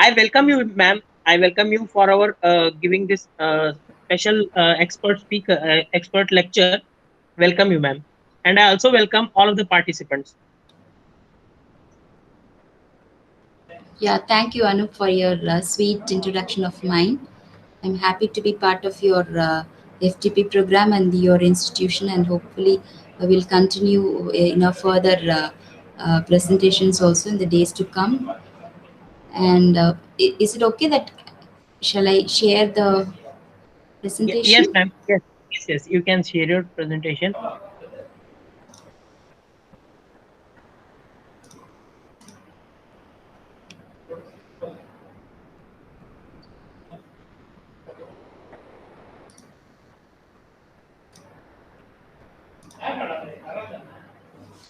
I welcome you, ma'am. I welcome you for our giving this special expert lecture. Welcome you, ma'am, and I also welcome all of the participants. Yeah, thank you, Anup, for your sweet introduction of mine. I'm happy to be part of your FTP program and your institution, and hopefully we'll continue in our further presentations also in the days to come. And is it okay that shall I share the Yes, presentation? ma'am. Yes, yes, yes. You can share your presentation.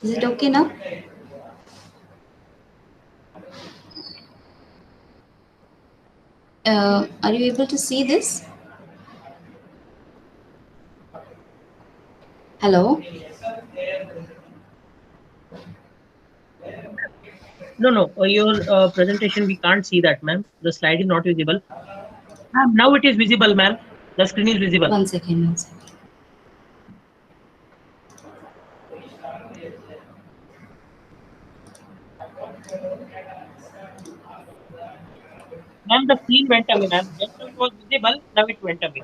Is it okay now? Are you able to see this? Hello? No, no. Your presentation we can't see that, ma'am. The slide is not visible. Ma'am, now it is visible, ma'am. The screen is visible. One second, one second. Ma'am, the screen went away, ma'am. Just now it was visible. Now it went away.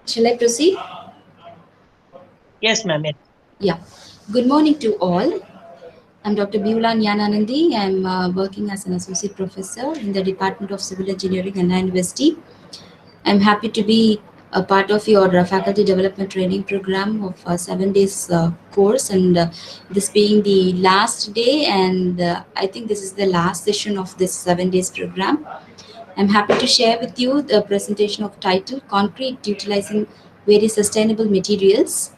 Shall I proceed? Yes, ma'am. Yes. Yeah. Good morning to all. I'm Dr. Beulah Nyananandi. I'm working as an associate professor in the Department of Civil Engineering at Anna University. I'm happy to be a part of your faculty development training program of 7 days course, and this being the last day, and I think this is the last session of this 7 days program. I'm happy to share with you the presentation of title Concrete Utilizing Very Sustainable Materials.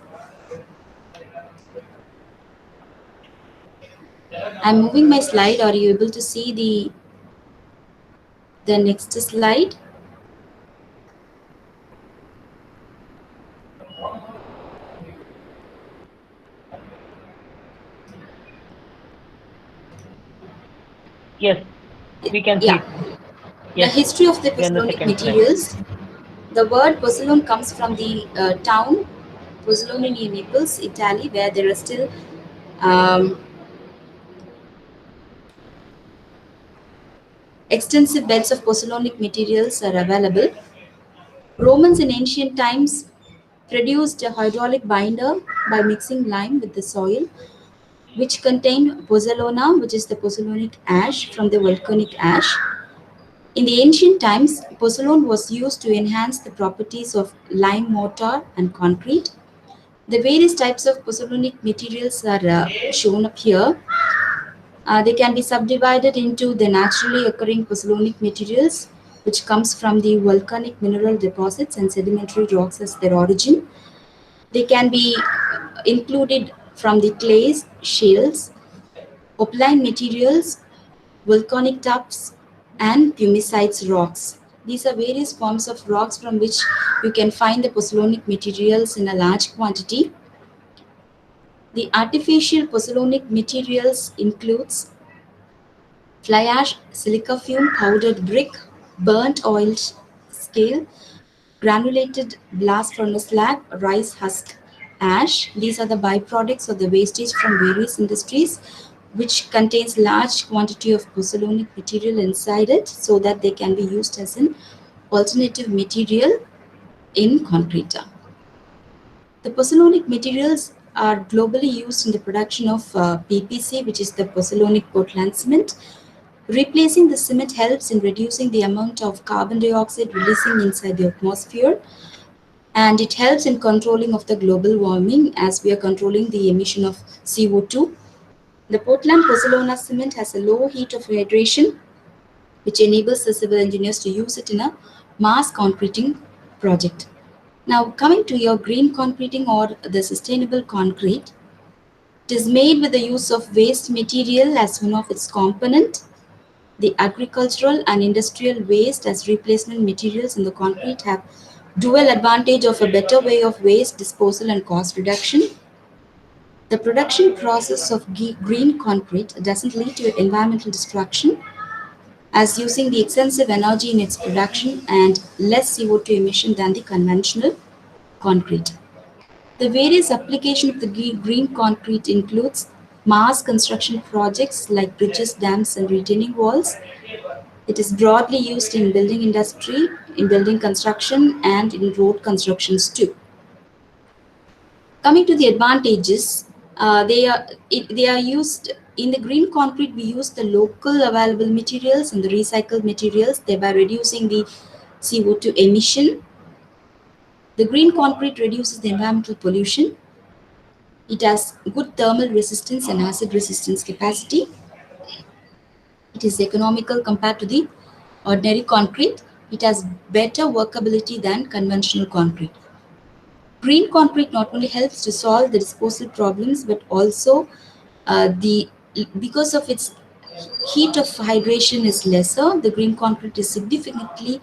I'm moving my slide. Are you able to see the next slide? Yes, we can see Yeah. it. The Yes, history of the we are on the pozzolanic second slide. materials. The word pozzolana comes from the town Pozzolana in Naples, Italy, where there are still um, extensive beds of pozzolanic materials are available. Romans in ancient times produced a hydraulic binder by mixing lime with the soil, which contained pozzolana, which is the pozzolanic ash from the volcanic ash. In the ancient times, pozzolana was used to enhance the properties of lime mortar and concrete. The various types of pozzolanic materials are shown up here. They can be subdivided into the naturally occurring pozzolanic materials, which comes from the volcanic mineral deposits and sedimentary rocks as their origin. They can be included from the clays, shales, opaline materials, volcanic tuffs, and pumicides rocks. These are various forms of rocks from which you can find the pozzolanic materials in a large quantity. The artificial pozzolanic materials includes fly ash, silica fume, powdered brick, burnt oil scale, granulated blast furnace slag, rice husk ash. These are the byproducts or the wastage from various industries which contains large quantity of pozzolanic material inside it so that they can be used as an alternative material in concrete. The pozzolanic materials are globally used in the production of PPC, which is the pozzolanic Portland cement. Replacing the cement helps in reducing the amount of carbon dioxide releasing inside the atmosphere, and it helps in controlling of the global warming as we are controlling the emission of CO2. The Portland Pozzolana cement has a low heat of hydration, which enables the civil engineers to use it in a mass concreting project. Now, coming to your green concreting or the sustainable concrete, it is made with the use of waste material as one of its component. The agricultural and industrial waste as replacement materials in the concrete have Dual advantage of a better way of waste disposal and cost reduction. The production process of green concrete doesn't lead to environmental destruction, as using the extensive energy in its production and less CO2 emission than the conventional concrete. The various application of the green concrete includes mass construction projects like bridges, dams, and retaining walls. It is broadly used in building industry, in building construction, and in road constructions too. Coming to the advantages, they are used in the green concrete. We use the local available materials and the recycled materials, thereby reducing the CO2 emission. The green concrete reduces the environmental pollution. It has good thermal resistance and acid resistance capacity. It is economical compared to the ordinary concrete. It has better workability than conventional concrete. Green concrete not only helps to solve the disposal problems, but also the because of its heat of hydration is lesser. The green concrete is significantly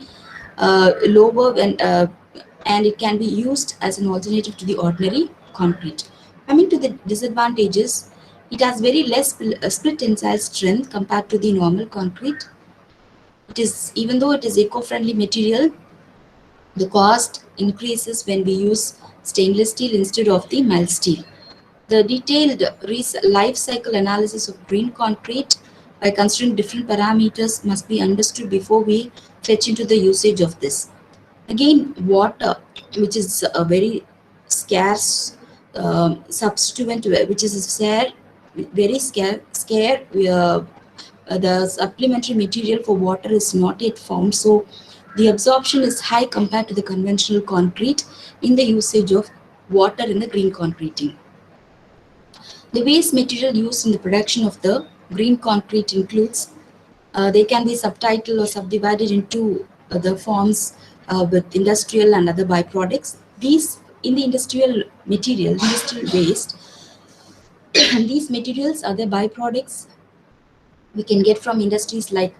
lower and it can be used as an alternative to the ordinary concrete. Coming to the disadvantages, it has very less split tensile strength compared to the normal concrete. It is, even though it is eco-friendly material, the cost increases when we use stainless steel instead of the mild steel. The detailed life cycle analysis of green concrete by considering different parameters must be understood before we fetch into the usage of this. Again, water, which is a very scarce substituent, which is very scarce. The supplementary material for water is not yet found, so the absorption is high compared to the conventional concrete in the usage of water in the green concreting. The waste material used in the production of the green concrete includes, they can be subtitled or subdivided into the forms with industrial and other byproducts. These, in the industrial waste, these materials are the byproducts we can get from industries like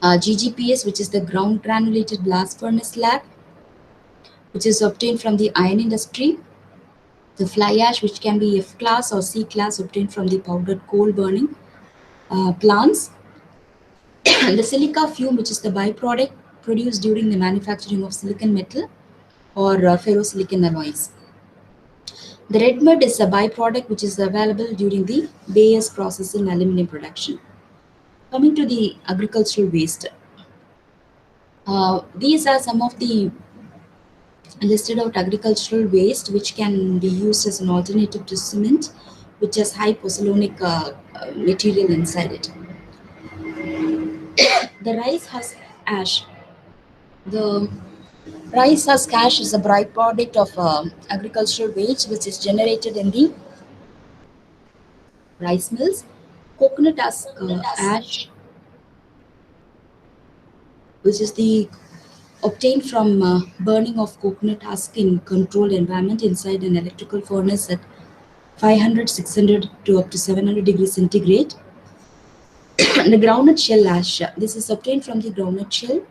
GGPS, which is the ground granulated blast furnace slag, which is obtained from the iron industry. The fly ash, which can be F class or C class, obtained from the powdered coal burning plants. The silica fume, which is the byproduct produced during the manufacturing of silicon metal or ferrosilicon alloys. The red mud is a byproduct which is available during the Bayes process in aluminum production. Coming to the agricultural waste, these are some of the listed out agricultural waste which can be used as an alternative to cement, which has high pozzolanic material inside it. The rice husk ash. The rice husk ash is a byproduct of agricultural waste which is generated in the rice mills. Coconut husk ash, which is the obtained from burning of coconut husk in controlled environment inside an electrical furnace at 500, 600 to up to 700 degrees centigrade. The groundnut shell ash, this is obtained from the groundnut shell.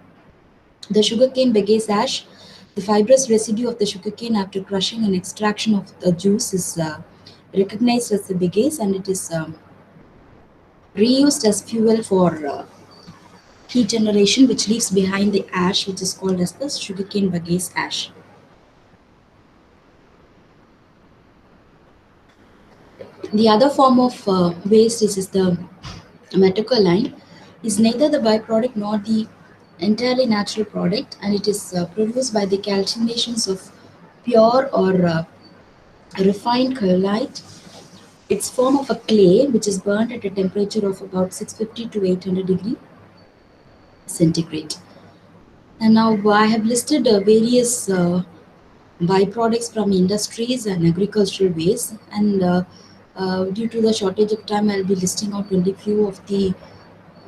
The sugarcane bagasse ash, the fibrous residue of the sugarcane after crushing and extraction of the juice is recognized as the bagasse, and it is reused as fuel for heat generation, which leaves behind the ash, which is called as the sugarcane bagasse ash. The other form of waste is the metacryline, is neither the byproduct nor the entirely natural product, and it is produced by the calcinations of pure or refined cryolite. It's form of a clay which is burnt at a temperature of about 650 to 800 degree centigrade. And now I have listed various byproducts from industries and agricultural waste, and due to the shortage of time, I'll be listing out only few of the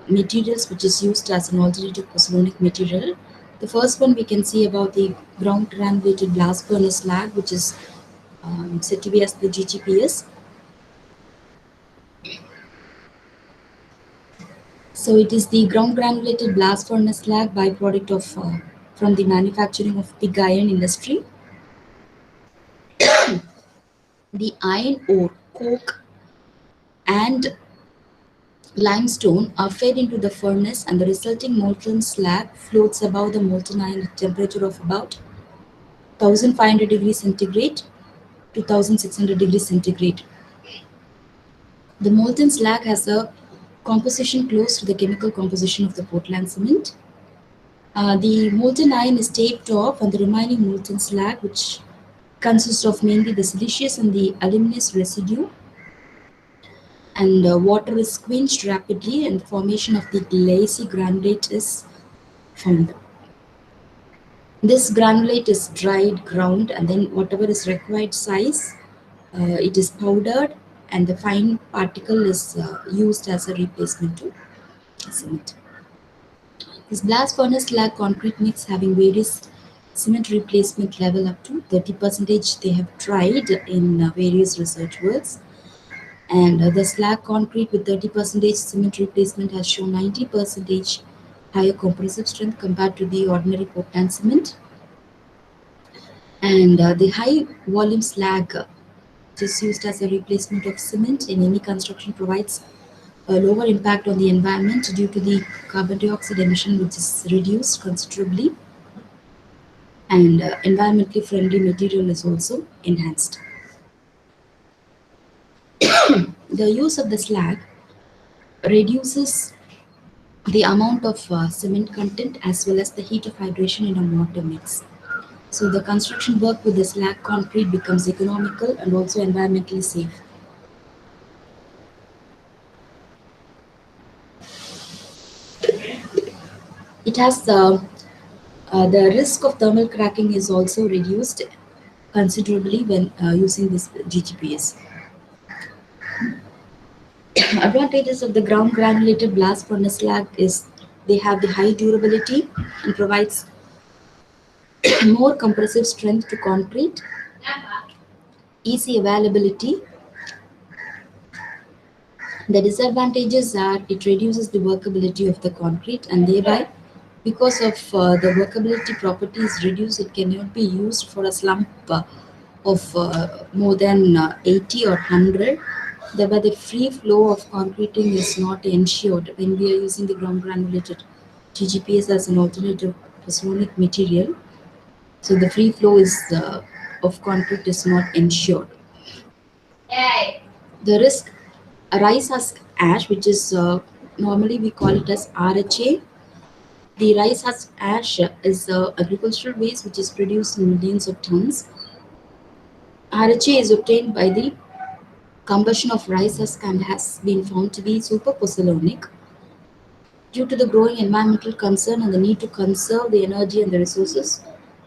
materials which is used as an alternative pozzolanic material. The first one we can see about the ground granulated blast furnace slag, which is said to be as the GGPS. So it is the ground granulated blast furnace slag byproduct of from the manufacturing of pig iron industry. The iron ore, coke, and limestone are fed into the furnace, and the resulting molten slag floats above the molten iron at a temperature of about 1500 degrees centigrade to 1600 degrees centigrade. The molten slag has a composition close to the chemical composition of the Portland cement. The molten iron is taped off, and the remaining molten slag, which consists of mainly the siliceous and the aluminous residue, and water is quenched rapidly, and the formation of the glassy granulate is found. This granulate is dried, ground, and then whatever is required size, it is powdered, and the fine particle is used as a replacement to cement. This blast furnace slag concrete mix having various cement replacement level up to 30% they have tried in various research works, and the slag concrete with 30% cement replacement has shown 90% higher compressive strength compared to the ordinary Portland cement, and the high volume slag which is used as a replacement of cement in any construction provides a lower impact on the environment due to the carbon dioxide emission which is reduced considerably, and environmentally friendly material is also enhanced. The use of the slag reduces the amount of cement content as well as the heat of hydration in a mortar mix. So the construction work with the slag concrete becomes economical and also environmentally safe. It has the risk of thermal cracking is also reduced considerably when using this GGPS. Advantages of the ground granulated blast furnace slag is they have the high durability and provides more compressive strength to concrete, easy availability. The disadvantages are it reduces the workability of the concrete, and thereby, because of the workability properties reduced, it cannot be used for a slump of more than 80 or 100. Thereby, the free flow of concreting is not ensured when we are using the ground granulated GGPS as an alternative pozzolanic material. So the free flow is of concrete is not ensured. The risk rice husk ash, which is normally we call it as RHA. The rice husk ash is agricultural waste which is produced in millions of tons. RHA is obtained by the combustion of rice husk and has been found to be super pozzolanic. Due to the growing environmental concern and the need to conserve the energy and the resources,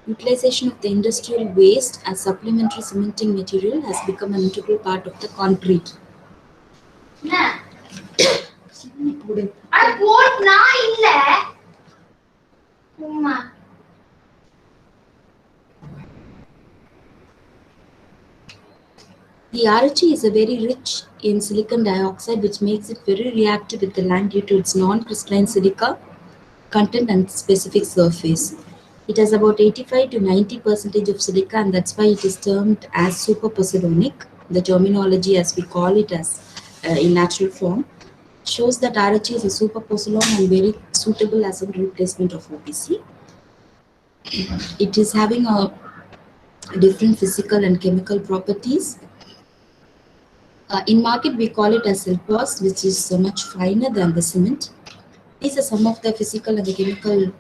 utilization of the industrial waste as supplementary cementing material has become an integral part of the concrete. The RHA is a very rich in silicon dioxide, which makes it very reactive with the land due to its non-crystalline silica content and specific surface. It has about 85 to 90% of silica, and that's why it is termed as super pozzolanic. The terminology, as we call it as in natural form, shows that RHA is a super pozzolane and very suitable as a replacement of OPC. It is having a different physical and chemical properties. In market, we call it as silpos, which is much finer than the cement. These are some of the physical and the chemical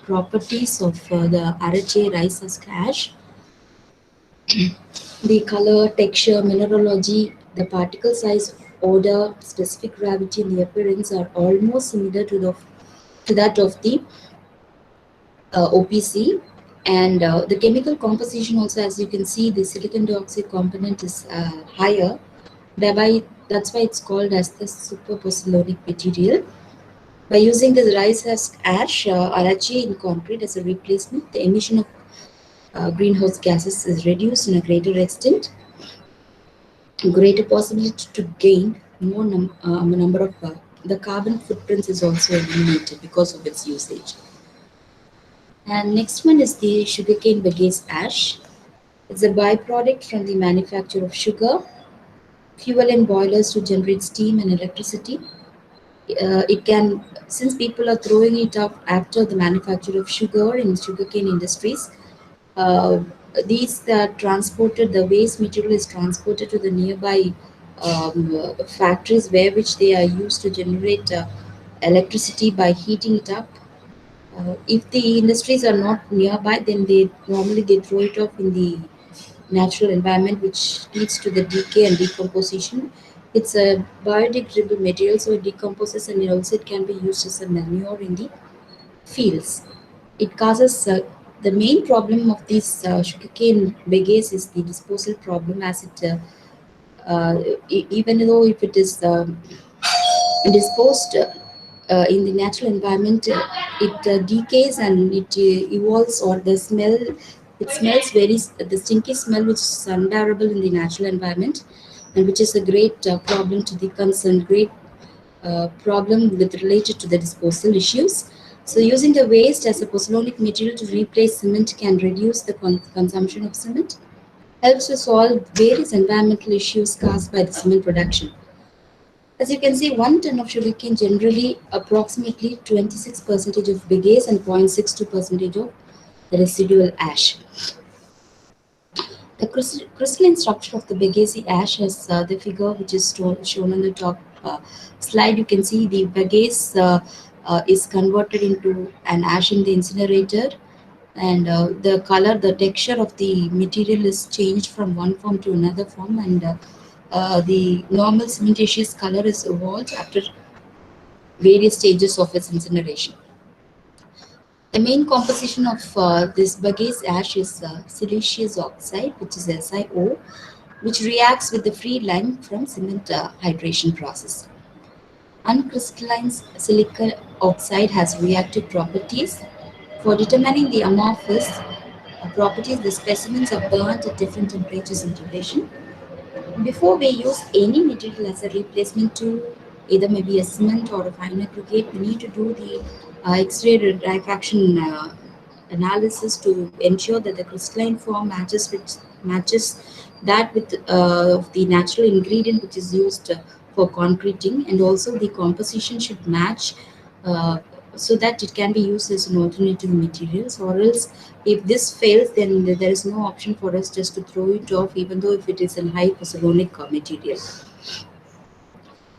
properties of the RHA rice husk ash. The color, texture, mineralogy, the particle size, odor, specific gravity, and the appearance are almost similar to that of the OPC. And the chemical composition also, as you can see, the silicon dioxide component is higher. Thereby, that's why it's called as the super pozzolanic material. By using the rice husk ash RHA in concrete as a replacement, the emission of greenhouse gases is reduced in a greater extent, greater possibility to gain more number of the carbon footprints is also eliminated because of its usage. And next one is the sugarcane bagasse ash. It's a byproduct from the manufacture of sugar, fuel in boilers to generate steam and electricity. It can, since people are throwing it up after the manufacture of sugar in sugarcane industries, uh, these transported, the waste material is transported to the nearby factories where which they are used to generate electricity by heating it up. If the industries are not nearby, then they throw it off in the natural environment, which leads to the decay and decomposition. It's a biodegradable material, so it decomposes and also it can be used as a manure in the fields. It causes the main problem of this sugarcane bagasse is the disposal problem, as it even though if it is disposed in the natural environment, it decays and it evolves, or the smell, it smells very, the stinky smell which is unbearable in the natural environment, and which is a great problem to the concerned, great problem with related to the disposal issues. So using the waste as a pozzolanic material to replace cement can reduce the consumption of cement, helps to solve various environmental issues caused by the cement production. As you can see, 1 ton of sugarcane generally approximately 26% of bagasse and 0.62% of the residual ash. The crystalline structure of the bagasse ash is the figure which is shown on the top slide. You can see the bagasse is converted into an ash in the incinerator, and the color, the texture of the material is changed from one form to another form, and the normal cementitious color is evolved after various stages of its incineration. The main composition of this bagasse ash is siliceous oxide, which is SiO, which reacts with the free lime from cement hydration process. Uncrystalline silica oxide has reactive properties. For determining the amorphous properties, the specimens are burnt at different temperatures and duration. Before we use any material as a replacement to either maybe a cement or a fine aggregate, we need to do the X-ray diffraction analysis to ensure that the crystalline form matches that with of the natural ingredient which is used for concreting, and also the composition should match, uh, so that it can be used as an alternative materials. Or else, if this fails, then there is no option for us just to throw it off, even though if it is a high pozzolanic material.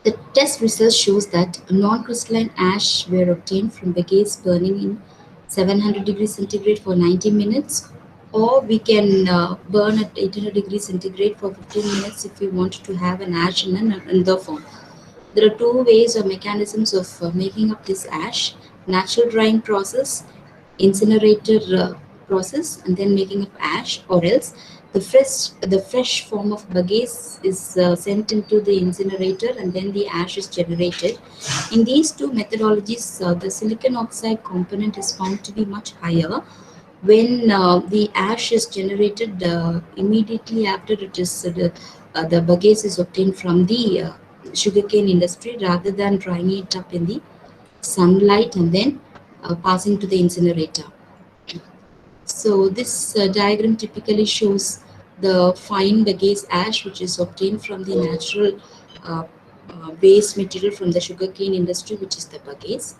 The test results shows that non-crystalline ash were obtained from bagasse burning in 700 degrees centigrade for 90 minutes, or we can burn at 800 degrees centigrade for 15 minutes if we want to have an ash in another form. There are two ways or mechanisms of making up this ash: natural drying process, incinerator process, and then making up ash, or else the fresh form of bagasse is sent into the incinerator and then the ash is generated. In these two methodologies, the silicon oxide component is found to be much higher when the ash is generated immediately after it is the bagasse is obtained from the sugarcane industry, rather than drying it up in the sunlight and then passing to the incinerator. So this diagram typically shows the fine bagasse ash which is obtained from the natural uh, waste material from the sugarcane industry, which is the bagasse.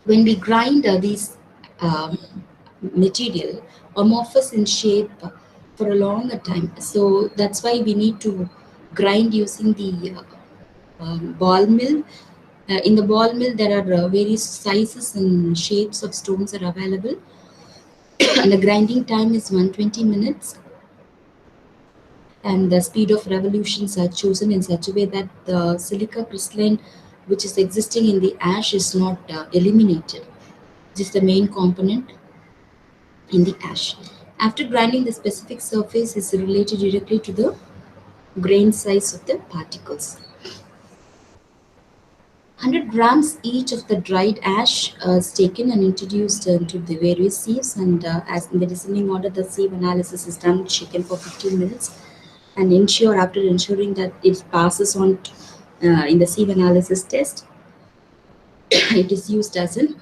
When we grind these um, material amorphous in shape for a longer time, so that's why we need to grind using the ball mill. In the ball mill, there are various sizes and shapes of stones are available, and the grinding time is 120 minutes, and the speed of revolutions are chosen in such a way that the silica crystalline which is existing in the ash is not eliminated. This is the main component in the ash. After grinding, the specific surface is related directly to the grain size of the particles. 100 grams each of the dried ash is taken and introduced into the various sieves, and as in the descending order, the sieve analysis is done, shaken for 15 minutes, and after ensuring that it passes on in the sieve analysis test, it is used as an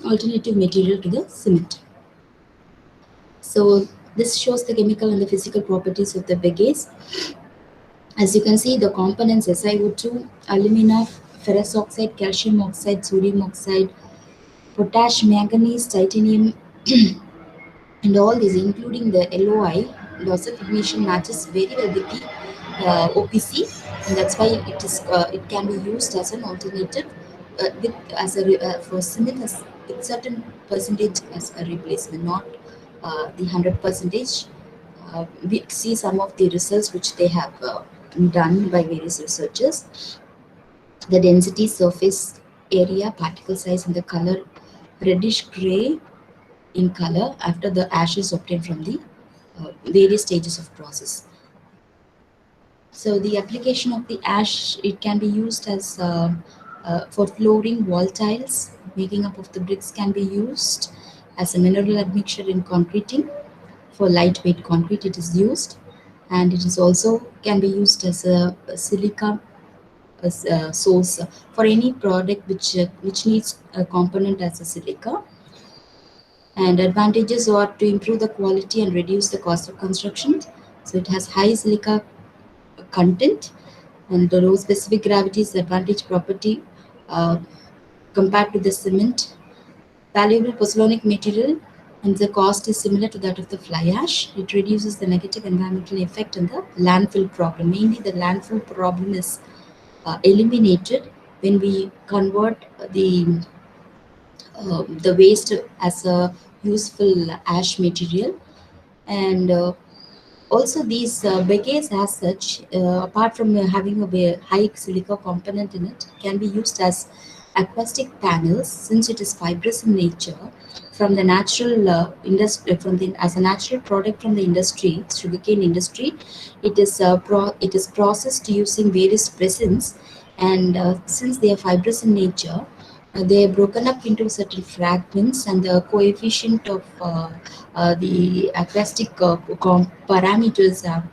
alternative material to the cement. So this shows the chemical and the physical properties of the bagasse. As you can see, the components SiO2, alumina, ferrous oxide, calcium oxide, sodium oxide, potash, manganese, titanium, and all these, including the LOI, loss of ignition, matches very well with the OPC, and that's why it can be used as an alternative with as a for cement as with certain percentage as a replacement, not the 100 percentage. We see some of the results which they have done by various researchers. The density, surface area, particle size, and the color reddish gray in color after the ash is obtained from the various stages of process. So the application of the ash, it can be used as for flooring, wall tiles, making up of the bricks can be used as a mineral admixture in concreting. For lightweight concrete, it is used, and it is also can be used as a silica source for any product which needs a component as a silica. And advantages are to improve the quality and reduce the cost of construction. So it has high silica content, and the low specific gravity is the advantage property uh, compared to the cement. Valuable pozzolanic material, and the cost is similar to that of the fly ash. It reduces the negative environmental effect and the landfill problem. Mainly, the landfill problem is eliminated when we convert the waste as a useful ash material. And also these bagasse as such, apart from having a high silica component in it, can be used as acoustic panels since it is fibrous in nature. From the natural industry, from the as a natural product from the industry, sugarcane industry, it is processed using various resins, and since they are fibrous in nature, they are broken up into certain fragments, and the coefficient of the acoustic parameters are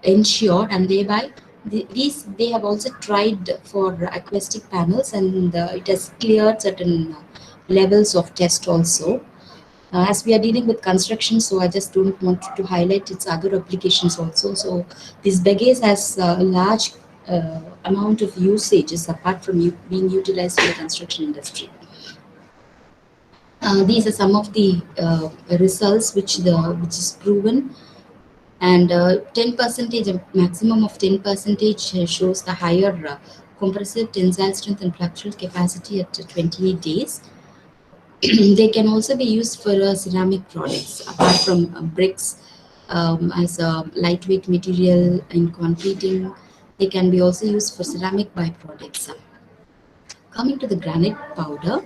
ensured, and thereby these they have also tried for acoustic panels, and it has cleared certain levels of test also. As we are dealing with construction, so I just don't want to highlight its other applications also. So this bagasse has a large amount of usages apart from being utilized in the construction industry. These are some of the results which is proven, and 10 percentage, a maximum of 10 percentage shows the higher compressive tensile strength and flexural capacity at 28 days. They can also be used for ceramic products apart from bricks, as a lightweight material in concreting. They can be also used for ceramic byproducts. Coming to the granite powder,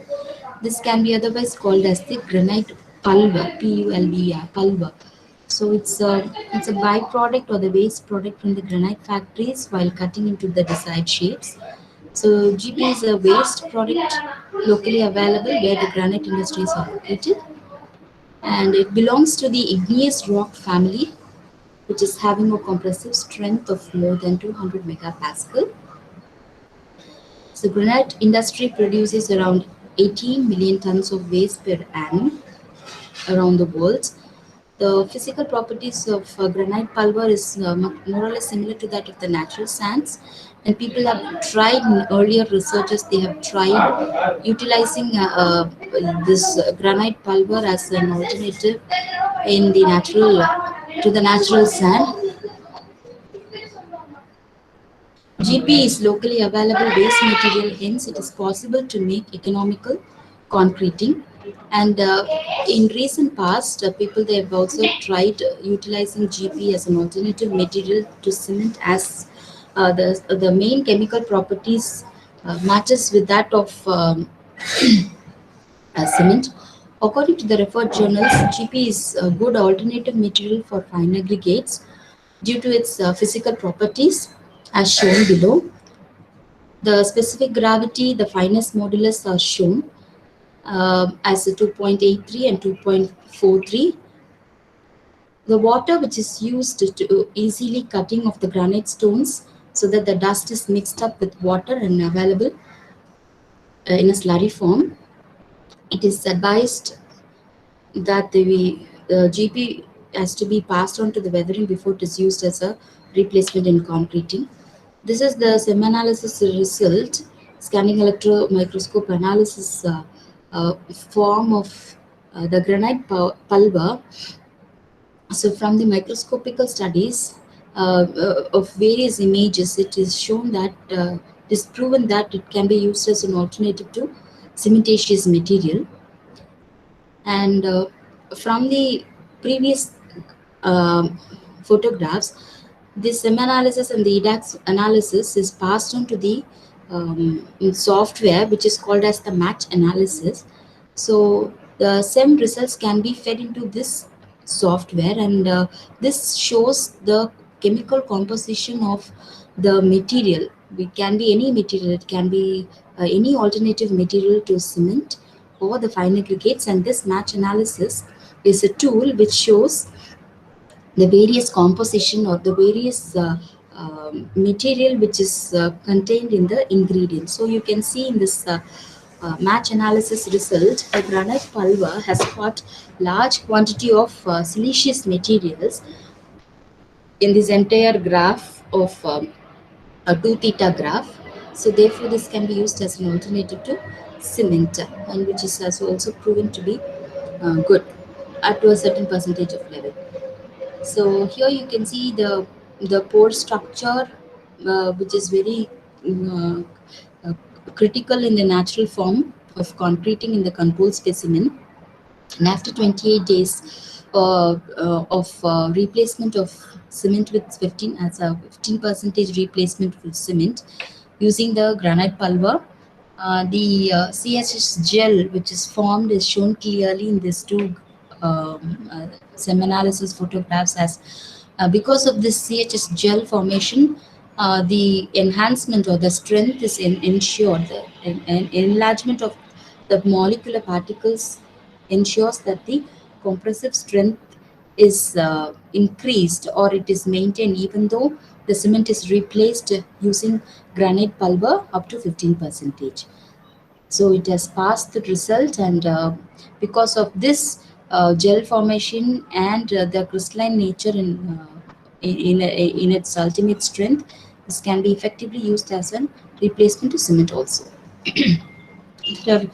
this can be otherwise called as the granite pulver, PULVR, pulver. So it's a byproduct or the waste product from the granite factories while cutting into the desired shapes. So GP is a waste product locally available where the granite industries are located, and it belongs to the igneous rock family, which is having a compressive strength of more than 200 megapascal. So granite industry produces around 18 million tons of waste per annum around the world. The physical properties of granite pulver is more or less similar to that of the natural sands, and people have tried in earlier researches. They have tried utilizing this granite pulver as an alternative in the natural to the natural sand. GP is locally available waste material, hence it is possible to make economical concreting. And in recent past, people they have also tried utilizing GP as an alternative material to cement, as the main chemical properties matches with that of cement. According to the referred journals, GP is a good alternative material for fine aggregates due to its physical properties as shown below. The specific gravity, the finest modulus are shown as a 2.83 and 2.43. The water which is used to easily cutting of the granite stones so that the dust is mixed up with water and available in a slurry form. It is advised that the GP has to be passed on to the weathering before it is used as a replacement in concreting. This is the semi-analysis result, scanning electron microscope analysis form of the granite pulver. So, from the microscopical studies of various images, it is shown that it is proven that it can be used as an alternative to cementitious material. And from the previous um, photographs, this SEM analysis and the EDAX analysis is passed on to the software, which is called as the match analysis. So the SEM results can be fed into this software, and this shows the chemical composition of the material. It can be any material, it can be any alternative material to cement or the fine aggregates, and this match analysis is a tool which shows the various composition or the various material which is contained in the ingredients. So you can see in this match analysis result, the granite pulver has got large quantity of siliceous materials in this entire graph of a 2 theta graph. So therefore this can be used as an alternative to cement, and which is also proven to be good at to a certain percentage of level. So here you can see the pore structure, which is very uh, critical in the natural form of concreting in the control specimen. And after 28 days of replacement of cement with 15 as a 15 percentage replacement with cement using the granite pulver, the CHS gel which is formed is shown clearly in these two SEM analysis photographs. As because of this CHS gel formation, the enhancement or the strength is ensured. An enlargement of the molecular particles ensures that the compressive strength is increased or it is maintained even though the cement is replaced using granite pulver up to 15 percentage. So it has passed the result, and because of this gel formation and the crystalline nature in its ultimate strength, this can be effectively used as a replacement to cement also. There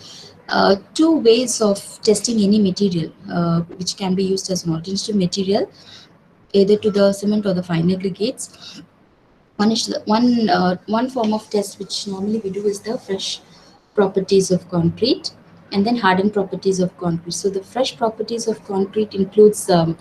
are two ways of testing any material which can be used as an alternative material either to the cement or the fine aggregates. One form of test which normally we do is the fresh properties of concrete and then hardened properties of concrete. So the fresh properties of concrete includes the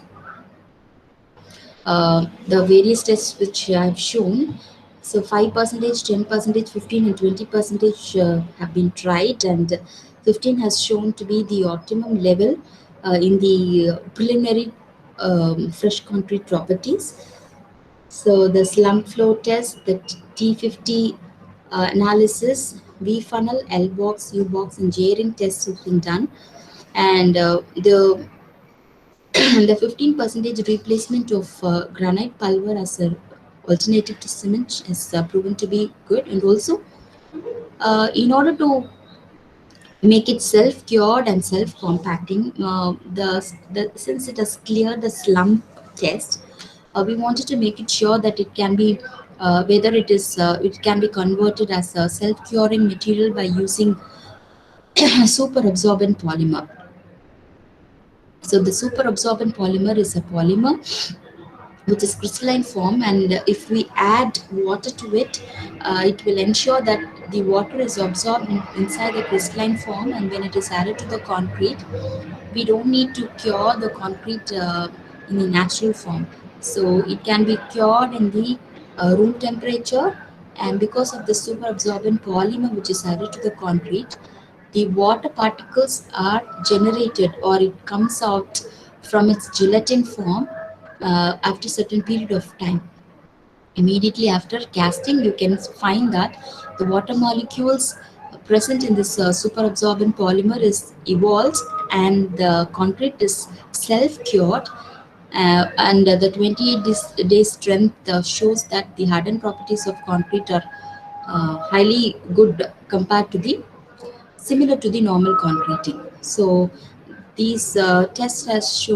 various tests which I have shown. So 5%, 10%, 15 and 20% have been tried, and 15 has shown to be the optimum level in the preliminary fresh concrete properties. So the slump flow test, the T50 analysis, V funnel, L box, U box, and J ring tests have been done, and the the 15 percentage replacement of granite pulver as an alternative to cement is proven to be good, and also in order to make it self cured and self compacting, the since it has cleared the slump test, we wanted to make it sure that it can be whether it can be converted as a self curing material by using super absorbent polymer. So the super absorbent polymer is a polymer which is crystalline form, and if we add water to it, it will ensure that the water is absorbed inside the crystalline form, and when it is added to the concrete, we don't need to cure the concrete in the natural form. So it can be cured in the room temperature, and because of the super absorbent polymer which is added to the concrete, the water particles are generated or it comes out from its gelatin form after a certain period of time. Immediately after casting, you can find that the water molecules present in this super absorbent polymer is evolved, and the concrete is self cured. And the 28 day strength shows that the hardened properties of concrete are highly good compared to the similar to the normal concreting. So these tests has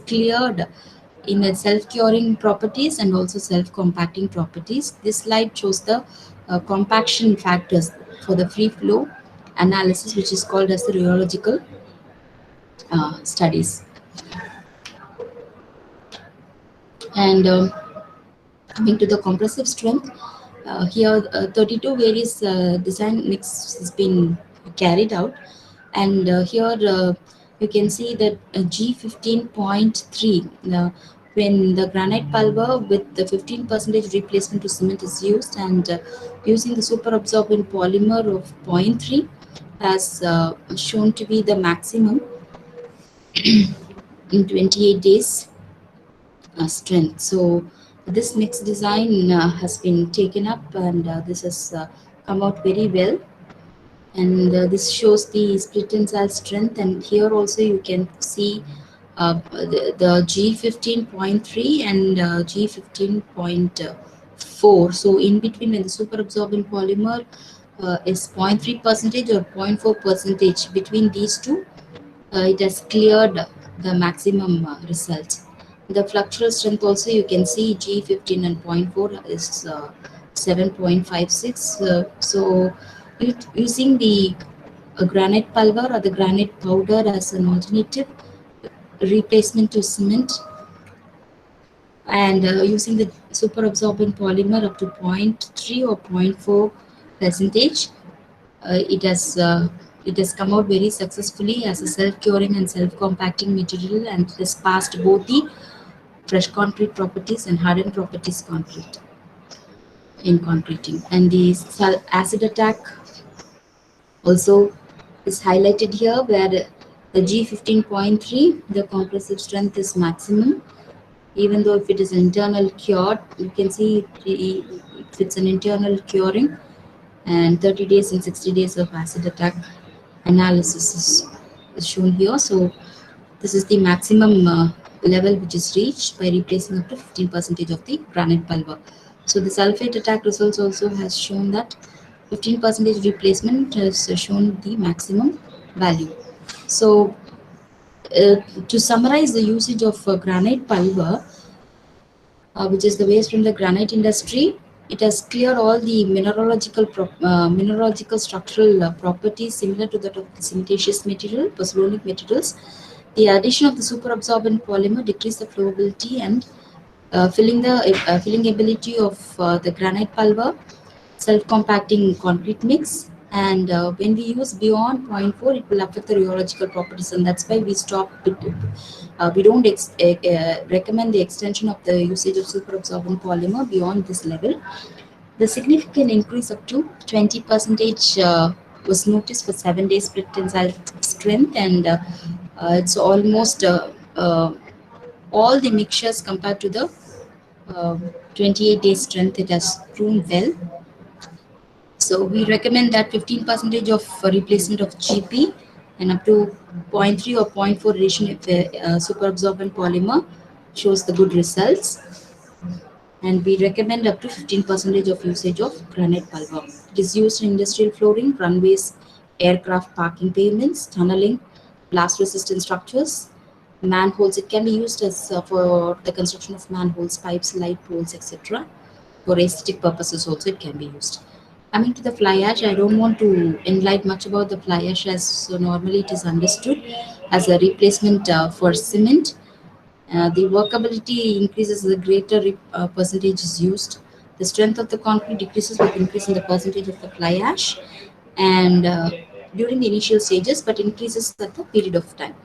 cleared in its self-curing properties and also self-compacting properties. This slide shows the compaction factors for the free flow analysis, which is called as the rheological studies. And coming to the compressive strength, here 32 various design mix has been carried out, and here you can see that G15.3, when the granite pulver with the 15 percentage replacement to cement is used, and using the super absorbent polymer of zero point 0.3 has shown to be the maximum in 28 days strength. So this mix design has been taken up, and this has come out very well. And this shows the split tensile strength. And here also you can see the G15.3 and G15.4. So in between, when the super absorbent polymer is 0.3 percentage or 0.4 percentage, between these two, it has cleared the maximum result. The fluctual strength also you can see G15 and zero point 0.4 is 7.56. So using the granite pulver or the granite powder as an alternative replacement to cement, and using the super absorbent polymer up to zero point 0.3 or zero point 0.4 percentage, uh, it has uh, it has come out very successfully as a self-curing and self-compacting material, and it has passed both the fresh concrete properties and hardened properties concrete in concreting. And the acid attack also is highlighted here, where the G15.3, the compressive strength is maximum, even though if it is internal cured, you can see if it's an internal curing, and 30 days and 60 days of acid attack analysis is shown here. So this is the maximum level which is reached by replacing up to 15 percentage of the granite pulver. So the sulfate attack results also has shown that 15 percentage replacement has shown the maximum value. So uh, to summarize the usage of granite pulver, which is the waste from the granite industry, it has cleared all the mineralogical structural properties similar to that of the cementitious material, pozzolanic materials. The addition of the superabsorbent polymer decreased the flowability and filling ability of the granite pulver, self-compacting concrete mix. And when we use beyond zero point 0.4, it will affect the rheological properties, and that's why we stop it. We don't recommend the extension of the usage of superabsorbent polymer beyond this level. The significant increase up to 20 percentage was noticed for 7 days split tensile strength, and it's almost all the mixtures compared to the 28 days strength. It has proven well. So we recommend that 15 percentage of replacement of GP and up to zero point 0.3 or zero point 0.4 addition of super absorbent polymer shows the good results. And we recommend up to 15 percentage of usage of granite pulver. It is used in industrial flooring, runways, aircraft parking pavements, tunneling, blast resistant structures, manholes. It can be used as for the construction of manholes, pipes, light poles, etc. For aesthetic purposes also it can be used. Coming to the fly ash, I don't want to enlighten much about the fly ash, as so normally it is understood as a replacement for cement. The workability increases the greater percentage is used. The strength of the concrete decreases with increase in the percentage of the fly ash, and during the initial stages, but increases at the period of time.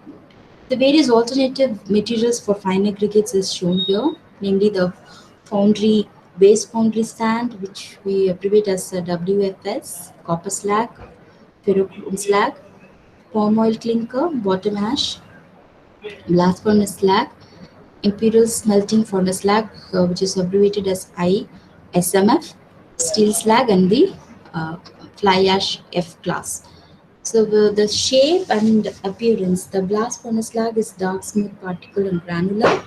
The various alternative materials for fine aggregates is shown here, namely the foundry waste foundry sand, which we abbreviate as WFS, copper slag, ferrochrome slag, palm oil clinker, bottom ash, blast furnace slag, imperial smelting furnace slag, which is abbreviated as ISMF, steel slag, and the uh, fly ash F class. So the shape and appearance, the blast furnace slag is dark, smooth, particle, and granular.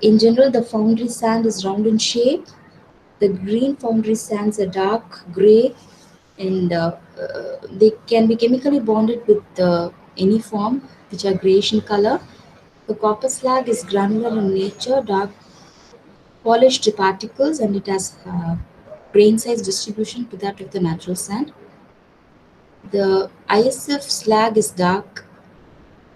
In general, the foundry sand is round in shape. The green foundry sands are dark gray and they can be chemically bonded with any form which are grayish in color. The copper slag is granular in nature, dark polished particles, and it has grain size distribution to that of the natural sand. The ISF slag is dark,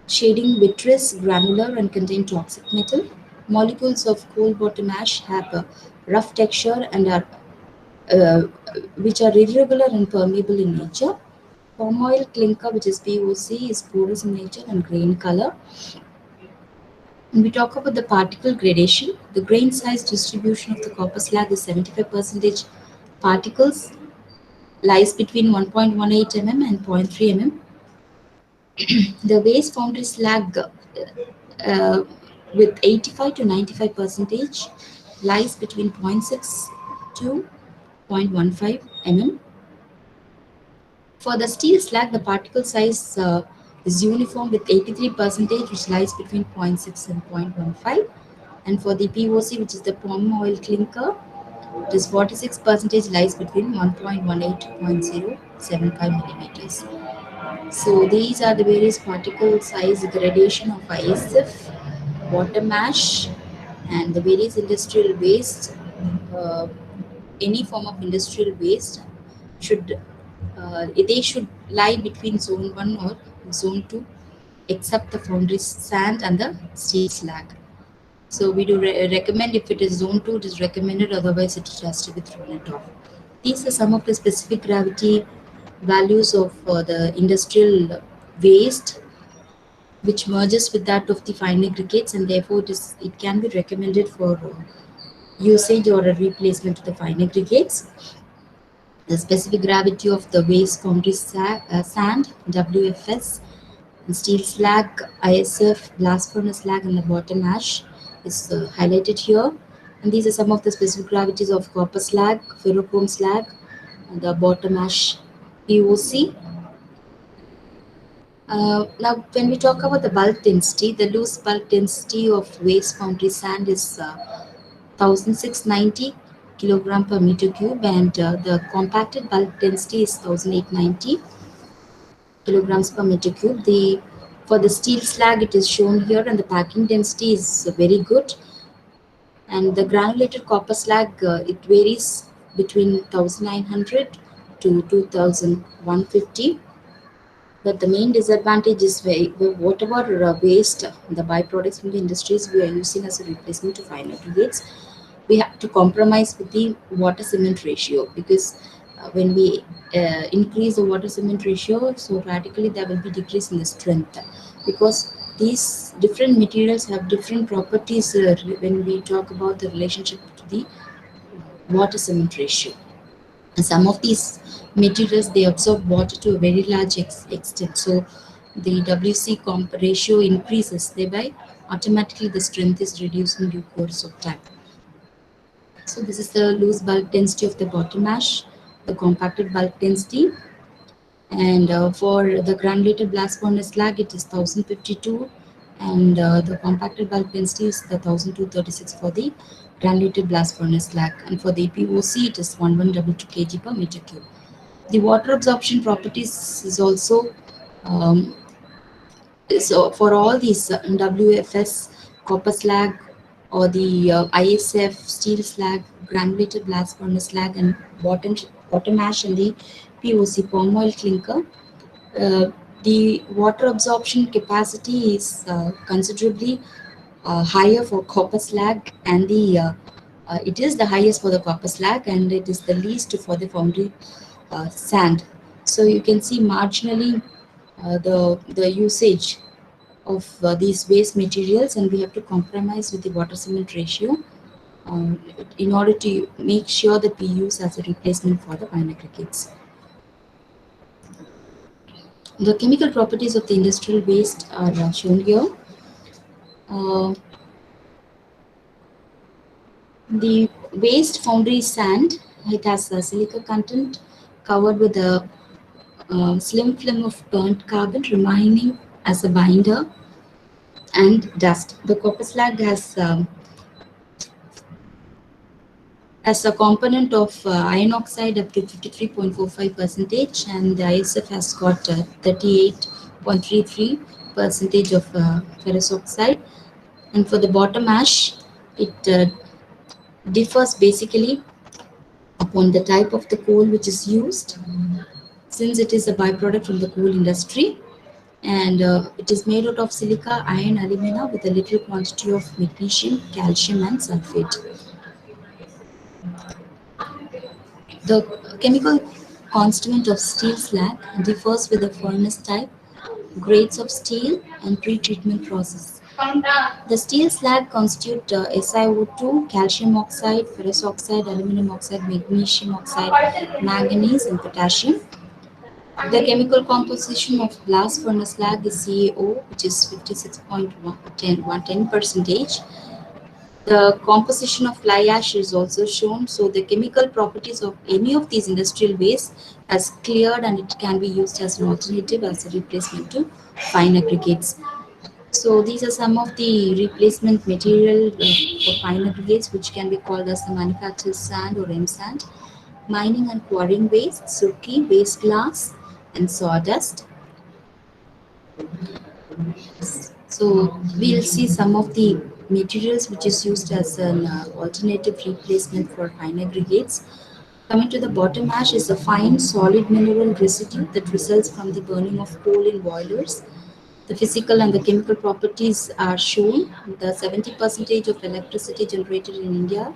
shading vitreous, granular, and contain toxic metal. Molecules of coal bottom ash have a rough texture and are uh, which are irregular and permeable in nature. Palm oil clinker, which is POC, is porous in nature and gray in color. When we talk about the particle gradation, the grain size distribution of the copper slag is 75% particles lies between 1.18 mm and zero point 0.3 mm. The waste foundry slag uh, with 85 to 95 percentage lies between zero point 0.6 to 0.15 mm. For the steel slag, the particle size is uniform with 83 percentage, which lies between zero point 0.6 and 0.15. And for the POC, which is the palm oil clinker, it is 46 percentage, lies between 1.18 to 0.075 millimeters. So these are the various particle size gradation of ISF, water mash, and the various industrial waste. Uh, any form of industrial waste should they should lie between zone 1 or zone 2, except the foundry sand and the steel slag. So we do recommend, if it is zone 2, it is recommended, otherwise it has to be thrown it off. These are some of the specific gravity values of the industrial waste, which merges with that of the fine aggregates, and therefore it can be recommended for usage or a replacement of the fine aggregates. The specific gravity of the waste foundry sand, WFS, and steel slag, ISF, blast furnace slag, and the bottom ash is highlighted here. And these are some of the specific gravities of copper slag, ferrochrome slag, and the bottom ash, POC. Now, when we talk about the bulk density, the loose bulk density of waste foundry sand is 1690 kilogram per meter cube, and the compacted bulk density is 1890 kilograms per meter cube. The For the steel slag, it is shown here, and the packing density is very good. And the granulated copper slag, it varies between 1900 to 2150. But the main disadvantage is whatever waste, the byproducts from the industries we are using as a replacement to fine aggregates, we have to compromise with the water cement ratio, because when we increase the water cement ratio, so radically there will be decrease in the strength, because these different materials have different properties when we talk about the relationship to the water cement ratio. And some of these materials, they absorb water to a very large extent, so the WC comp ratio increases, thereby automatically the strength is reduced in due course of time. So this is the loose bulk density of the bottom ash, the compacted bulk density, and for the granulated blast furnace slag, it is 1052, and the compacted bulk density is the 1236 for the granulated blast furnace slag, and for the POC, it is 1122 kg per meter cube. The water absorption properties is also so for all these WFS, copper slag, or the ISF, steel slag, granulated blast furnace slag, and bottom ash, and the POC, palm oil clinker, uh, the water absorption capacity is considerably higher for copper slag, and the it is the highest for the copper slag, and it is the least for the foundry sand. So you can see marginally the usage of these waste materials, and we have to compromise with the water cement ratio um, in order to make sure that we use as a replacement for the fine aggregates. The chemical properties of the industrial waste are shown here. Uh, the waste foundry sand, it has a silica content covered with a slim film of burnt carbon remaining as a binder, and dust. The copper slag has as a component of iron oxide up to 53.45 percentage, and the ISF has got 38.33 percentage of ferrous oxide. And for the bottom ash, it differs basically upon the type of the coal which is used, since it is a byproduct from the coal industry, and it is made out of silica, iron, alumina with a little quantity of magnesium, calcium, and sulfate. The chemical constituent of steel slag differs with the furnace type, grades of steel, and pre-treatment process. The steel slag constitute SiO2, calcium oxide, ferrous oxide, aluminum oxide, magnesium oxide, manganese, and potassium. The chemical composition of blast furnace slag is CaO, which is 56.110 percentage. The composition of fly ash is also shown. So the chemical properties of any of these industrial waste has cleared, and it can be used as an alternative as a replacement to fine aggregates. So these are some of the replacement material for fine aggregates, which can be called as the manufactured sand or M sand, mining and quarrying waste, suki, waste glass, and sawdust. So we'll see some of the materials which is used as an alternative replacement for fine aggregates. Coming to the bottom ash is a fine solid mineral residue that results from the burning of coal in boilers. The physical and the chemical properties are shown. The 70 percentage of electricity generated in India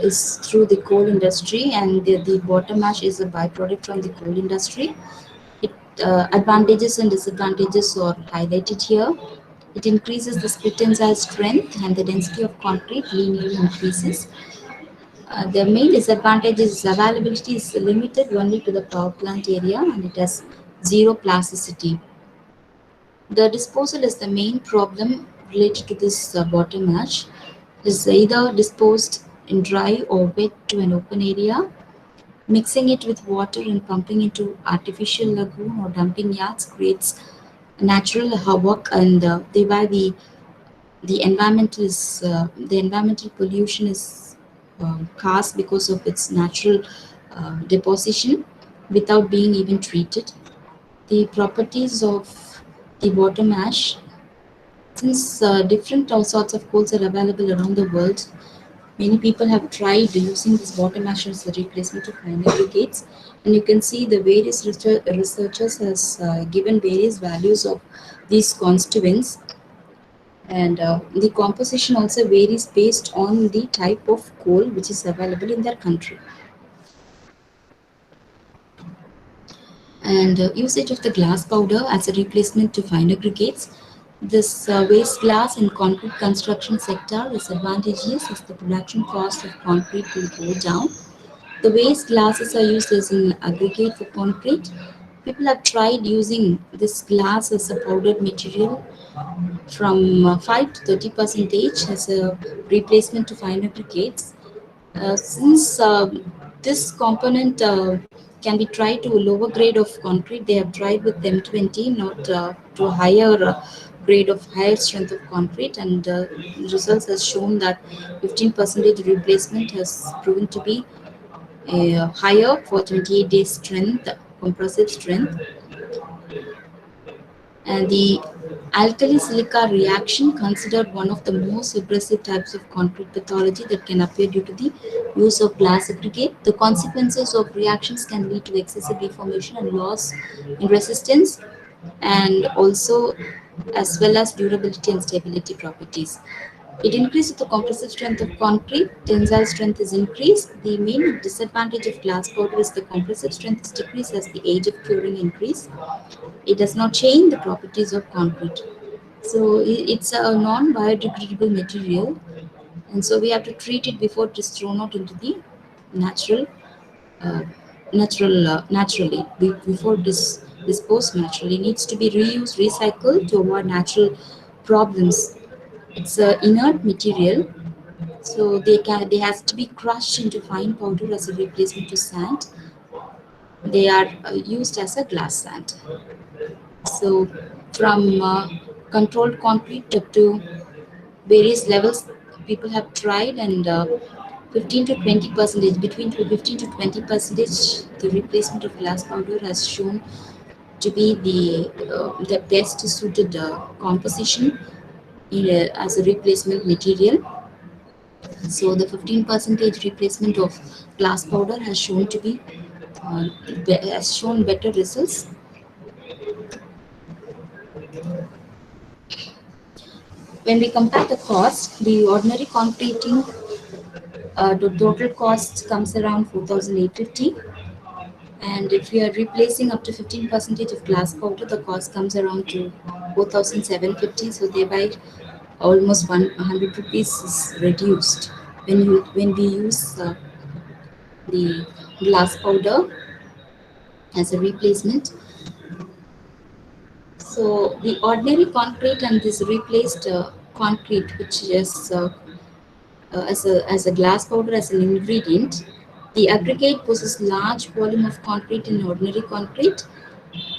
is through the coal industry, and the bottom ash is a byproduct from the coal industry. It advantages and disadvantages are highlighted here. It increases the split tensile strength, and the density of concrete linearly increases. The main disadvantage is availability is limited only to the power plant area, and it has zero plasticity. The disposal is the main problem related to this bottom ash. It is either disposed in dry or wet to an open area. Mixing it with water and pumping into artificial lagoon or dumping yards creates natural havoc, and thereby the environmental pollution is caused because of its natural deposition without being even treated. The properties of the bottom ash, since different sorts of coals are available around the world, many people have tried using this bottom ash as a replacement of fine aggregates, and you can see the various researchers has given various values of these constituents, and the composition also varies based on the type of coal which is available in their country. And usage of the glass powder as a replacement to fine aggregates. This waste glass in concrete construction sector is advantageous as the production cost of concrete will go down. The waste glasses are used as an aggregate for concrete. People have tried using this glass as a powdered material from 5 to 30 percentage as a replacement to fine aggregates. Since this component can be tried to a lower grade of concrete, they have tried with M20, not to a higher grade of higher strength of concrete, and results has shown that 15 percentage replacement has proven to be higher for 28 days strength, compressive strength. And the alkali silica reaction, considered one of the most aggressive types of concrete pathology that can appear due to the use of glass aggregate. The consequences of reactions can lead to excessive deformation and loss in resistance, and also as well as durability and stability properties. It increases the compressive strength of concrete, tensile strength is increased. The main disadvantage of glass powder is the compressive strength is decreased as the age of curing increase. It does not change the properties of concrete. So it's a non-biodegradable material, and so we have to treat it before it is thrown out into the natural, uh, naturally. Before this disposed naturally, it needs to be reused, recycled to avoid natural problems. It's a inert material, so they has to be crushed into fine powder as a replacement to sand. They are used as a glass sand. So from controlled concrete up to various levels, people have tried, and 15 to 20 percentage, between 15 to 20 percentage, the replacement of glass powder has shown to be the best suited composition as a replacement material. So the 15 percentage replacement of glass powder has shown to be has shown better results. When we compare the cost, the ordinary concreting, the total cost comes around 4,850, and if we are replacing up to 15 percentage of glass powder, the cost comes around to 4,750. So thereby, almost 100 rupees is reduced when we use the glass powder as a replacement. So the ordinary concrete and this replaced concrete, which is as a glass powder as an ingredient, the aggregate possesses large volume of concrete in ordinary concrete,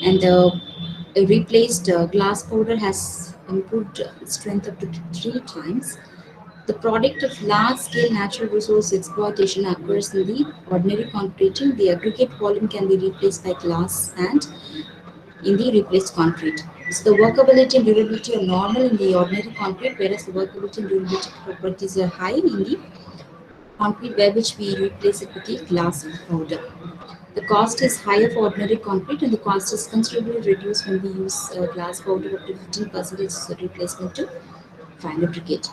and the replaced glass powder has improved strength up to 3 times. The product of large-scale natural resource exploitation occurs in the ordinary concreting. The aggregate volume can be replaced by glass sand in the replaced concrete. So the workability and durability are normal in the ordinary concrete, whereas the workability and durability properties are high in the concrete by which we replace it with the glass powder. The cost is higher for ordinary concrete, and the cost is considerably reduced when we use glass powder up to 15% as a replacement to fine aggregate.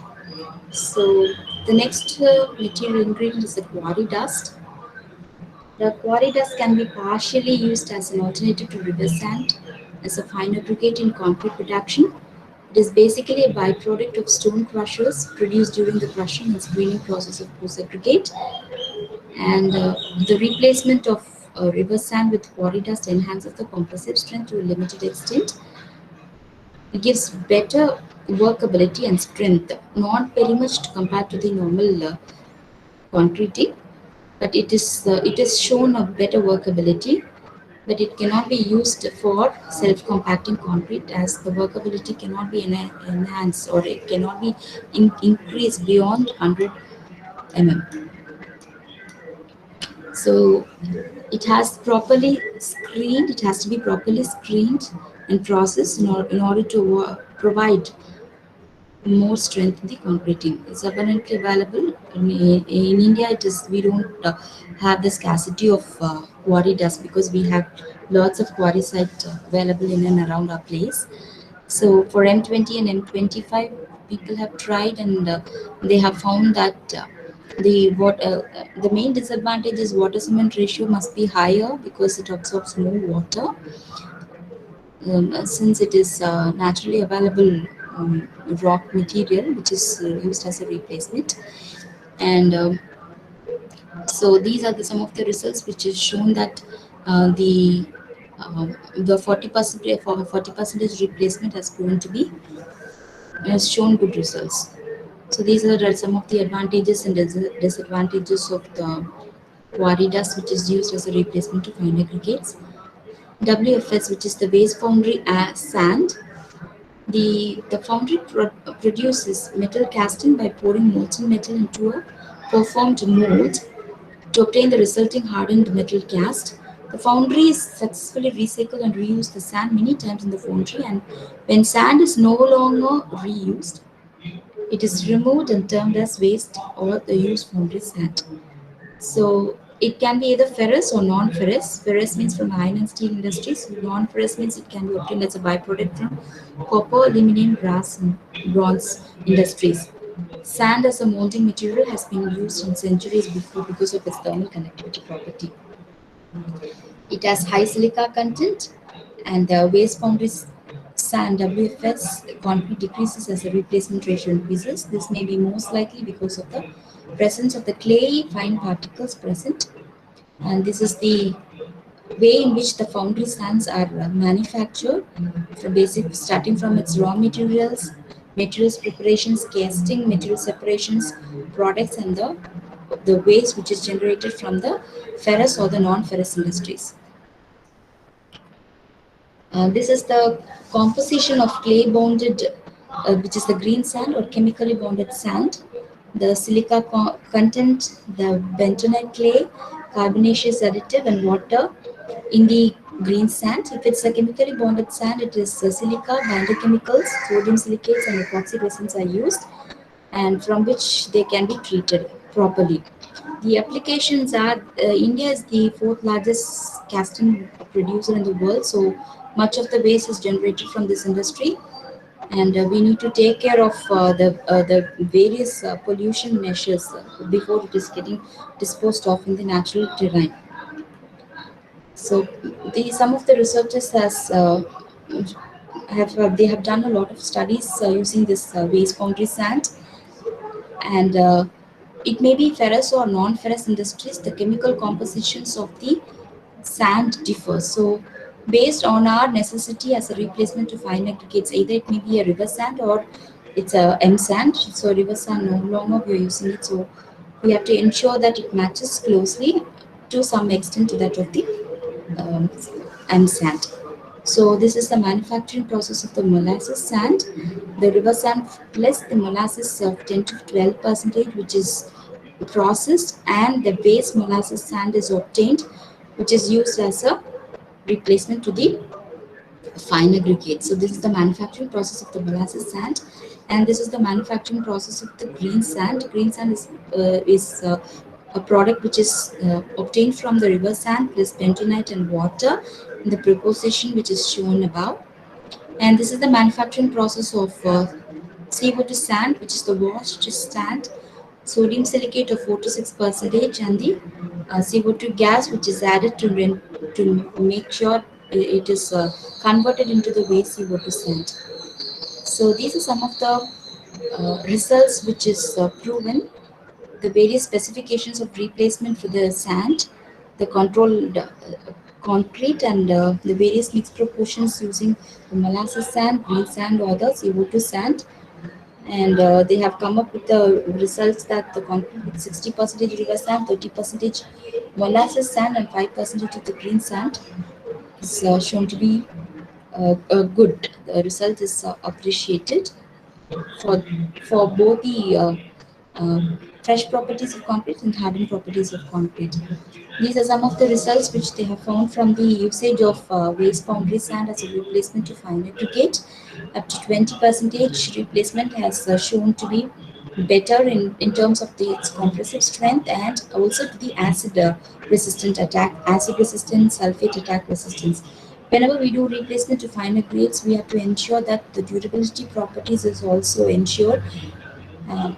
So the next material ingredient is the quarry dust. The quarry dust can be partially used as an alternative to river sand as a fine aggregate in concrete production. It is basically a byproduct of stone crushers produced during the crushing and screening process of post aggregate, and the replacement of river sand with quarry dust enhances the compressive strength to a limited extent. It gives better workability and strength, not very much compared to the normal concreting, but it is shown a better workability, but it cannot be used for self-compacting concrete as the workability cannot be enhanced, or it cannot be increased beyond 100 mm. So it has to be properly screened and processed in order to provide more strength in the concreting. It's abundantly available in India. It is we don't have the scarcity of quarry dust because we have lots of quarry sites available in and around our place. So for M20 and M25, people have tried, and they have found that the main disadvantage is water cement ratio must be higher because it absorbs more water, since it is naturally available rock material which is used as a replacement. And so these are some of the results which is shown that the 40% for 40% replacement has proven to be has shown good results. So these are some of the advantages and disadvantages of the quarry dust, which is used as a replacement to fine aggregates. WFS, which is the waste foundry sand. The foundry produces metal casting by pouring molten metal into a performed mold to obtain the resulting hardened metal cast. The foundry is successfully recycled and reused the sand many times in the foundry, and when sand is no longer reused, it is removed and termed as waste or the used foundry sand. So it can be either ferrous or non-ferrous. Ferrous means from iron and steel industries. Non-ferrous means it can be obtained as a byproduct from copper, aluminum, brass, and bronze industries. Sand as a molding material has been used in centuries before because of its thermal conductivity property. It has high silica content, and the waste boundary sand WFS concrete decreases as the replacement ratio increases. This may be most likely because of the presence of the clay fine particles present, and this is the way in which the foundry sands are manufactured, from basic starting from its raw materials preparations, casting, material separations, products, and the waste which is generated from the ferrous or the non-ferrous industries. This is the composition of clay bonded, which is the green sand or chemically bonded sand. the silica content, the bentonite clay, carbonaceous additive, and water in the green sand. If it's a chemically bonded sand, it is silica, binder chemicals, sodium silicates, and epoxy resins are used, and from which they can be treated properly. The applications are India is the fourth largest casting producer in the world, so much of the waste is generated from this industry, and we need to take care of the various pollution measures before it is getting disposed of in the natural terrain. So the some of the researchers has have they have done a lot of studies using this waste boundary sand, and it may be ferrous or non-ferrous industries. The chemical compositions of the sand differ. So, based on our necessity as a replacement to fine aggregates, either it may be a river sand or it's a M sand. So, river sand no longer we are using it. So, we have to ensure that it matches closely to some extent to that of the um, M sand. So, this is the manufacturing process of the molasses sand. The river sand plus the molasses of 10 to 12 percentage, which is processed, and the base molasses sand is obtained, which is used as a replacement to the fine aggregate. So this is the manufacturing process of the molasses sand, and this is the manufacturing process of the green sand. Green sand is a product which is obtained from the river sand plus bentonite and water in the proportion which is shown above. And this is the manufacturing process of CO2 sand, which is the washed sand, sodium silicate of 4 to 6 percentage, and the CO2 gas, which is added to make sure it is converted into the waste CO2 sand. So these are some of the results which is proven, the various specifications of replacement for the sand, the controlled concrete, and the various mixed proportions using the molasses sand, green sand, or the CO2 sand. And they have come up with the results that the concrete with 60 percentage river sand, 30 percentage molasses sand, and 5 percentage of the green sand is shown to be good. The result is appreciated for for both the uh, fresh properties of concrete and hardened properties of concrete. These are some of the results which they have found from the usage of waste boundary sand as a replacement to fine aggregate. Up to 20 percentage replacement has shown to be better in terms of its compressive strength, and also to the acid resistant attack, acid resistant, sulfate attack resistance. Whenever we do replacement to finer grades, we have to ensure that the durability properties is also ensured,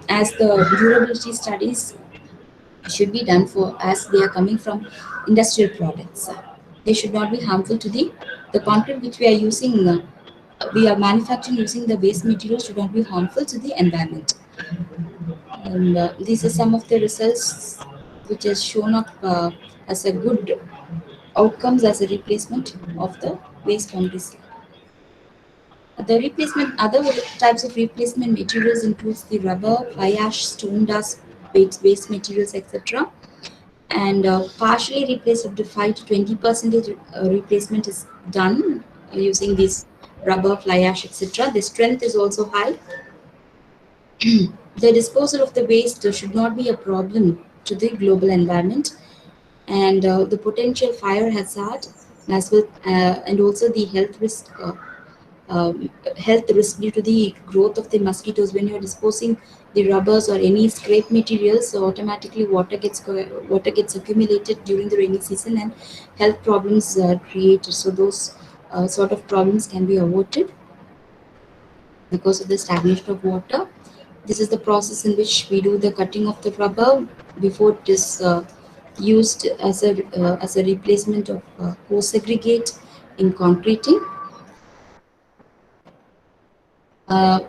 as the durability studies should be done for as they are coming from industrial products. They should not be harmful to the concrete which we are using. We are manufacturing using the waste material should not be harmful to the environment. And these are some of the results which has shown up as a good outcomes as a replacement of the waste boundaries. The replacement, other types of replacement materials includes the rubber, fly ash, stone dust, waste materials, etc. And partially replace up to 5 to 20 percentage replacement is done using this rubber, fly ash, etc. The strength is also high. The disposal of the waste should not be a problem to the global environment, and the potential fire hazard as well, and also the health risk due to the growth of the mosquitoes. When you're disposing the rubbers or any scrape materials, so automatically water gets accumulated during the rainy season, and health problems are created. So those sort of problems can be avoided because of the stagnation of water. This is the process in which we do the cutting of the rubber before it is used as a replacement of coarse aggregate in concreting. Uh,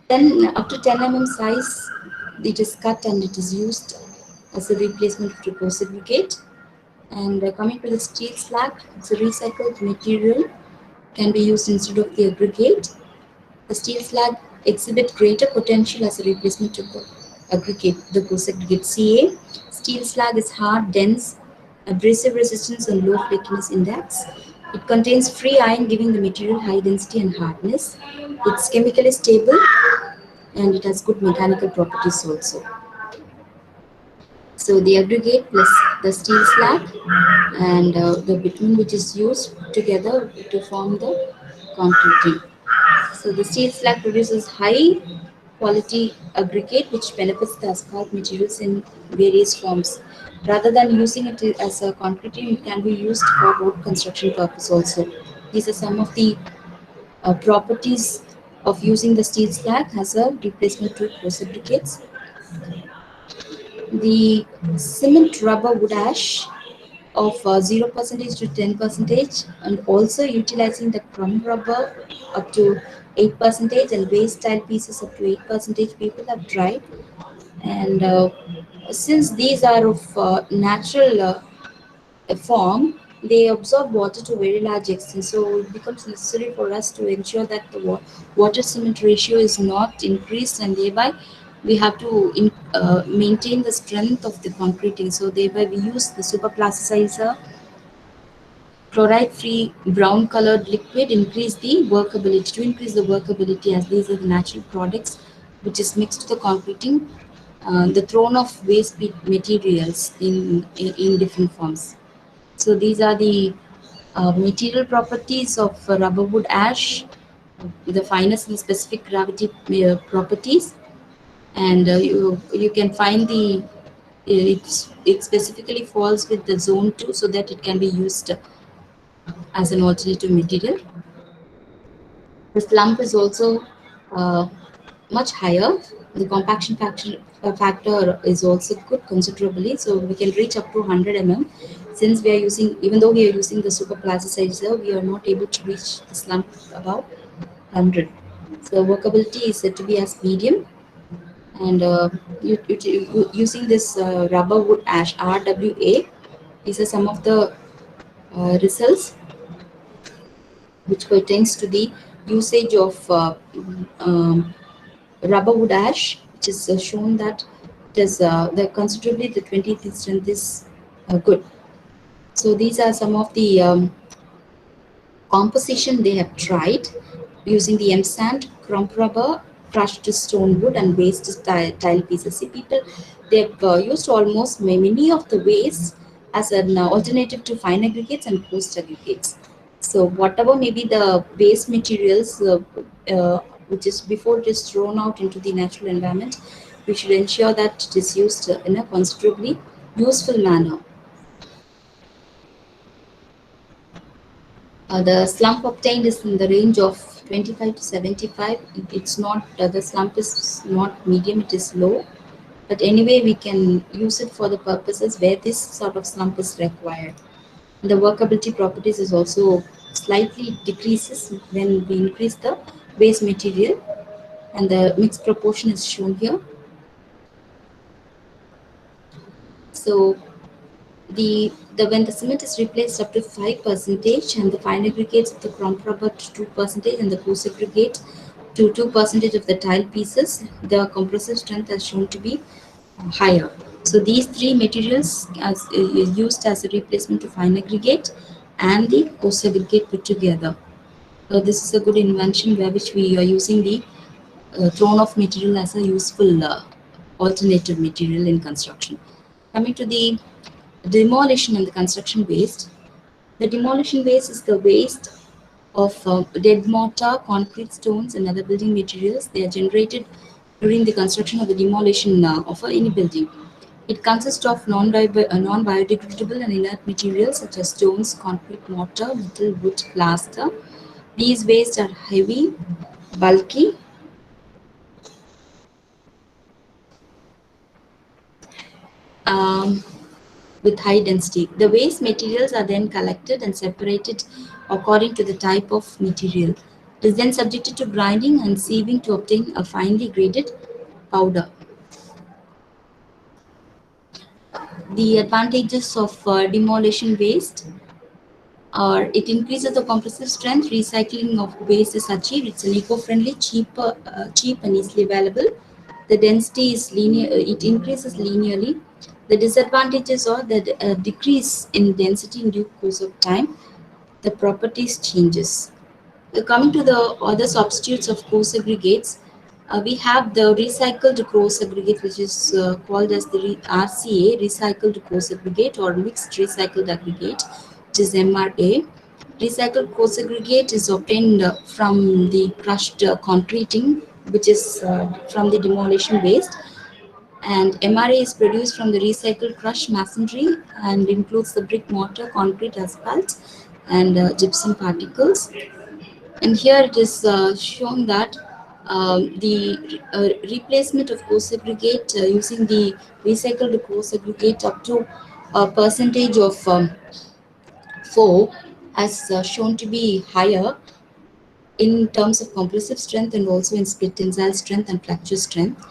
Then up to 10 size, it is cut and it is used as a replacement to coarse aggregate. And coming to the steel slag, it's a recycled material, can be used instead of the aggregate. The steel slag exhibit greater potential as a replacement to the aggregate, the coarse aggregate. Ca. Steel slag is hard, dense, abrasive resistance, and low flakiness index. It contains free iron, giving the material high density and hardness. It's chemically stable, and it has good mechanical properties also. So the aggregate plus the steel slag and the bitumen which is used together to form the concreting. So the steel slag produces high quality aggregate which benefits the asphalt materials in various forms. Rather than using it as a concreting, it can be used for road construction purpose also. These are some of the properties of using the steel slag as a replacement to coarse aggregates. The cement rubber wood ash of 0% to 10%, and also utilizing the crumb rubber up to 8% and waste tile pieces up to 8% people have tried. And since these are of natural form, they absorb water to very large extent. So it becomes necessary for us to ensure that the water cement ratio is not increased, and thereby we have to maintain the strength of the concreting. So thereby we use the super plasticizer chloride free brown colored liquid increase the workability to increase the workability, as these are the natural products which is mixed to the concreting, the thrown of waste materials in different forms. So these are the material properties of rubber wood ash, the finest and specific gravity properties, and you can find the it specifically falls with the zone 2 so that it can be used as an alternative material. The slump is also uh, much higher. The compaction factor is also good considerably, so we can reach up to 100 mm. Since we are using, even though we are using the super plasticizer, we are not able to reach the slump about 100. So workability is said to be as medium, and using this rubber wood ash RWA, these are some of the results which pertains to the usage of rubber wood ash, which is shown that it is the considerably the 20th strength is good. So these are some of the composition they have tried using the M sand, crump rubber, crushed stone wood, and waste tile pieces. See, people they've used almost many of the waste as an alternative to fine aggregates and post aggregates. So whatever may be the waste materials, which is before it is thrown out into the natural environment, we should ensure that it is used in a considerably useful manner. The slump obtained is in the range of 25 to 75. It's not the slump is not medium; it is low. But anyway, we can use it for the purposes where this sort of slump is required. The workability properties is also slightly decreases when we increase the base material, and the mixed proportion is shown here. So the when the cement is replaced up to 5% and the fine aggregates of the crump rubber to 2% and the coarse aggregate to 2% of the tile pieces, the compressive strength is shown to be higher. So these three materials is used as a replacement to fine aggregate and the coarse aggregate put together. So this is a good invention where which we are using the thrown off material as a useful alternative material in construction. Coming to the demolition and the construction waste. The demolition waste is the waste of dead mortar, concrete, stones, and other building materials. They are generated during the construction of the demolition of any building. It consists of non-biodegradable and inert materials such as stones, concrete, mortar, metal, wood, plaster. These wastes are heavy, bulky, um, with high density. The waste materials are then collected and separated according to the type of material. It is then subjected to grinding and sieving to obtain a finely graded powder. The advantages of demolition waste are it increases the compressive strength, recycling of waste is achieved, it's an eco-friendly, cheap and easily available. The density is linear, it increases linearly. The disadvantages are the decrease in density in due course of time. The properties changes. Coming to the other substitutes of coarse aggregates, We have the recycled coarse aggregate, which is called as the RCA, recycled coarse aggregate, or mixed recycled aggregate, which is MRA. Recycled coarse aggregate is obtained from the crushed concreting, which is from the demolition waste, and MRA is produced from the recycled crushed masonry and includes the brick mortar, concrete, asphalt, and gypsum particles. And here it is shown that the replacement of coarse aggregate using the recycled coarse aggregate up to a percentage of 4 has shown to be higher in terms of compressive strength and also in split tensile strength and fracture strength.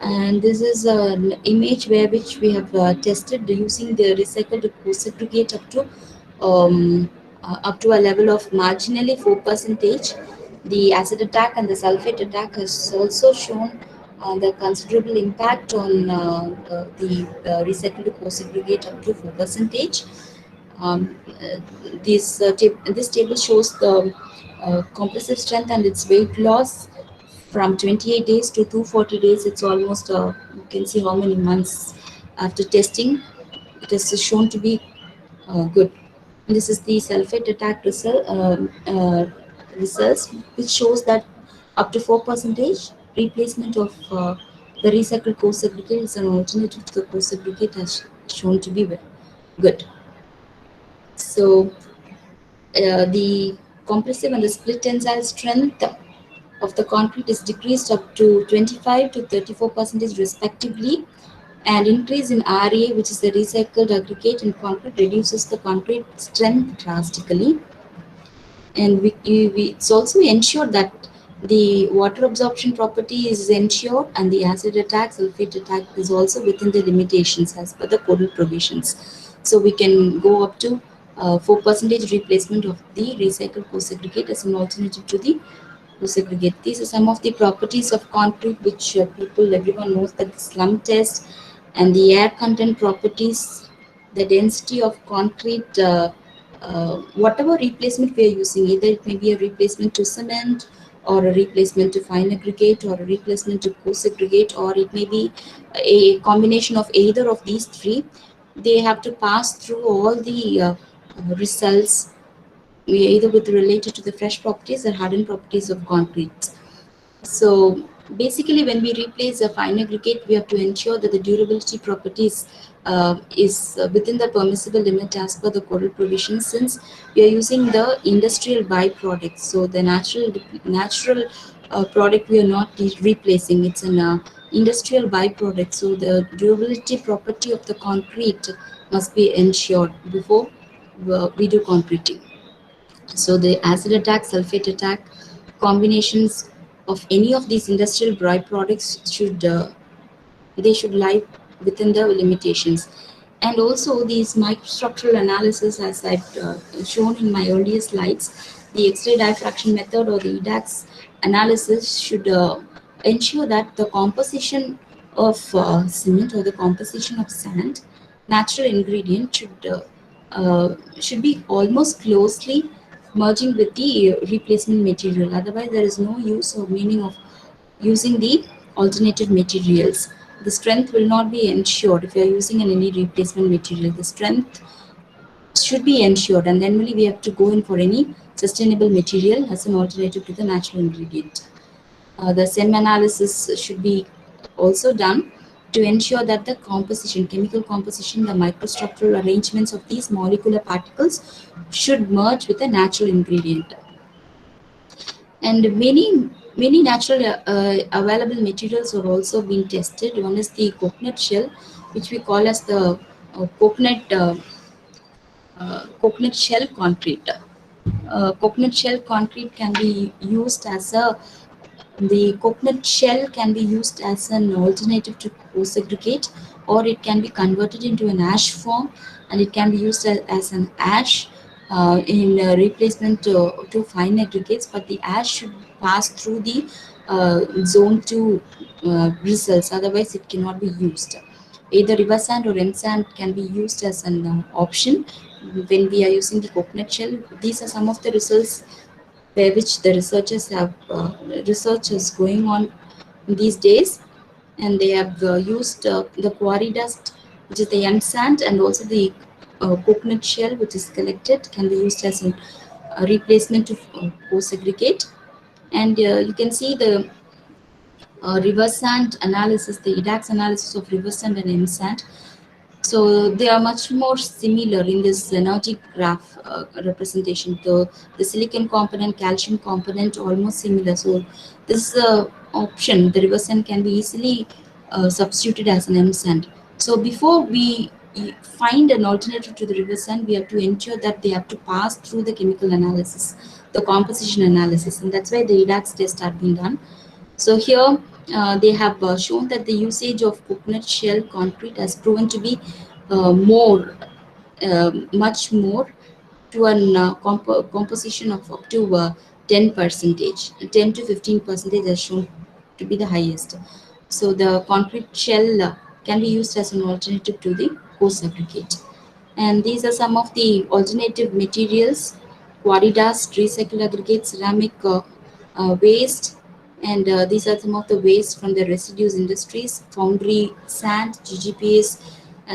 And this is an image where which we have tested using the recycled coarse aggregate up to a level of marginally 4 percentage. The acid attack and the sulfate attack has also shown the considerable impact on the recycled coarse aggregate up to 4 percentage. This table shows the compressive strength and its weight loss from 28 days to 240 days. It's almost, you can see how many months after testing. It is shown to be good. This is the sulfate attack results, which shows that up to 4 percentage replacement of the recycled coarse aggregate as an alternative to the coarse aggregate has shown to be good. So the compressive and the split tensile strength of the concrete is decreased up to 25 to 34 percentage respectively, and increase in RA, which is the recycled aggregate in concrete, reduces the concrete strength drastically. And it's also ensured that the water absorption property is ensured, and the acid attack, sulfate attack is also within the limitations as per the codal provisions. So we can go up to 4 percentage replacement of the recycled coarse aggregate as an alternative to the coarse aggregate. These are some of the properties of concrete which everyone knows, that the slum test and the air content properties, the density of concrete, whatever replacement we are using, either it may be a replacement to cement or a replacement to fine aggregate or a replacement to coarse aggregate, or it may be a combination of either of these three, they have to pass through all the results either with related to the fresh properties or hardened properties of concrete. So basically, when we replace a fine aggregate, we have to ensure that the durability properties is within the permissible limit as per the codal provisions, since we are using the industrial byproduct. So the natural product we are not replacing. It's an industrial byproduct. So the durability property of the concrete must be ensured before we do concreting. So the acid attack, sulfate attack, combinations of any of these industrial byproducts should lie within the limitations. And also these microstructural analysis, as I've shown in my earlier slides, the X-ray diffraction method or the EDAX analysis should ensure that the composition of cement or the composition of sand, natural ingredient, should be almost closely merging with the replacement material. Otherwise, there is no use or meaning of using the alternative materials. The strength will not be ensured if you are using any replacement material. The strength should be ensured, and then only we have to go in for any sustainable material as an alternative to the natural ingredient. The SEM analysis should be also done to ensure that the composition, chemical composition, the microstructural arrangements of these molecular particles should merge with the natural ingredient. And many natural available materials are also being tested. One is the coconut shell, which we call as the coconut shell concrete. Coconut shell concrete can be used as a the coconut shell can be used as an alternative to coarse aggregate, or it can be converted into an ash form, and it can be used as an ash in replacement to fine aggregates. But the ash should pass through the zone 2 results, otherwise it cannot be used. Either river sand or M sand can be used as an option when we are using the coconut shell. These are some of the results by which the researchers have research is going on in these days, and they have used the quarry dust, which is the M sand, and also the coconut shell, which is collected, can be used as a replacement to coarse aggregate. And you can see the river sand analysis, the EDAX analysis of river sand and M sand. So they are much more similar in this energy graph representation. The silicon component, calcium component, almost similar. So this option, the river sand, can be easily substituted as an M sand. So before we find an alternative to the river sand, we have to ensure that they have to pass through the chemical analysis, the composition analysis, and that's why the EDAX test have been done. So here they have shown that the usage of coconut shell concrete has proven to be much more, to an composition of up to 10 percentage, 10 to 15% has shown to be the highest. So the concrete shell can be used as an alternative to the coarse aggregate. And these are some of the alternative materials: quarry dust, recycled aggregate, ceramic waste, and these are some of the waste from the residues industries: foundry sand, GGPs,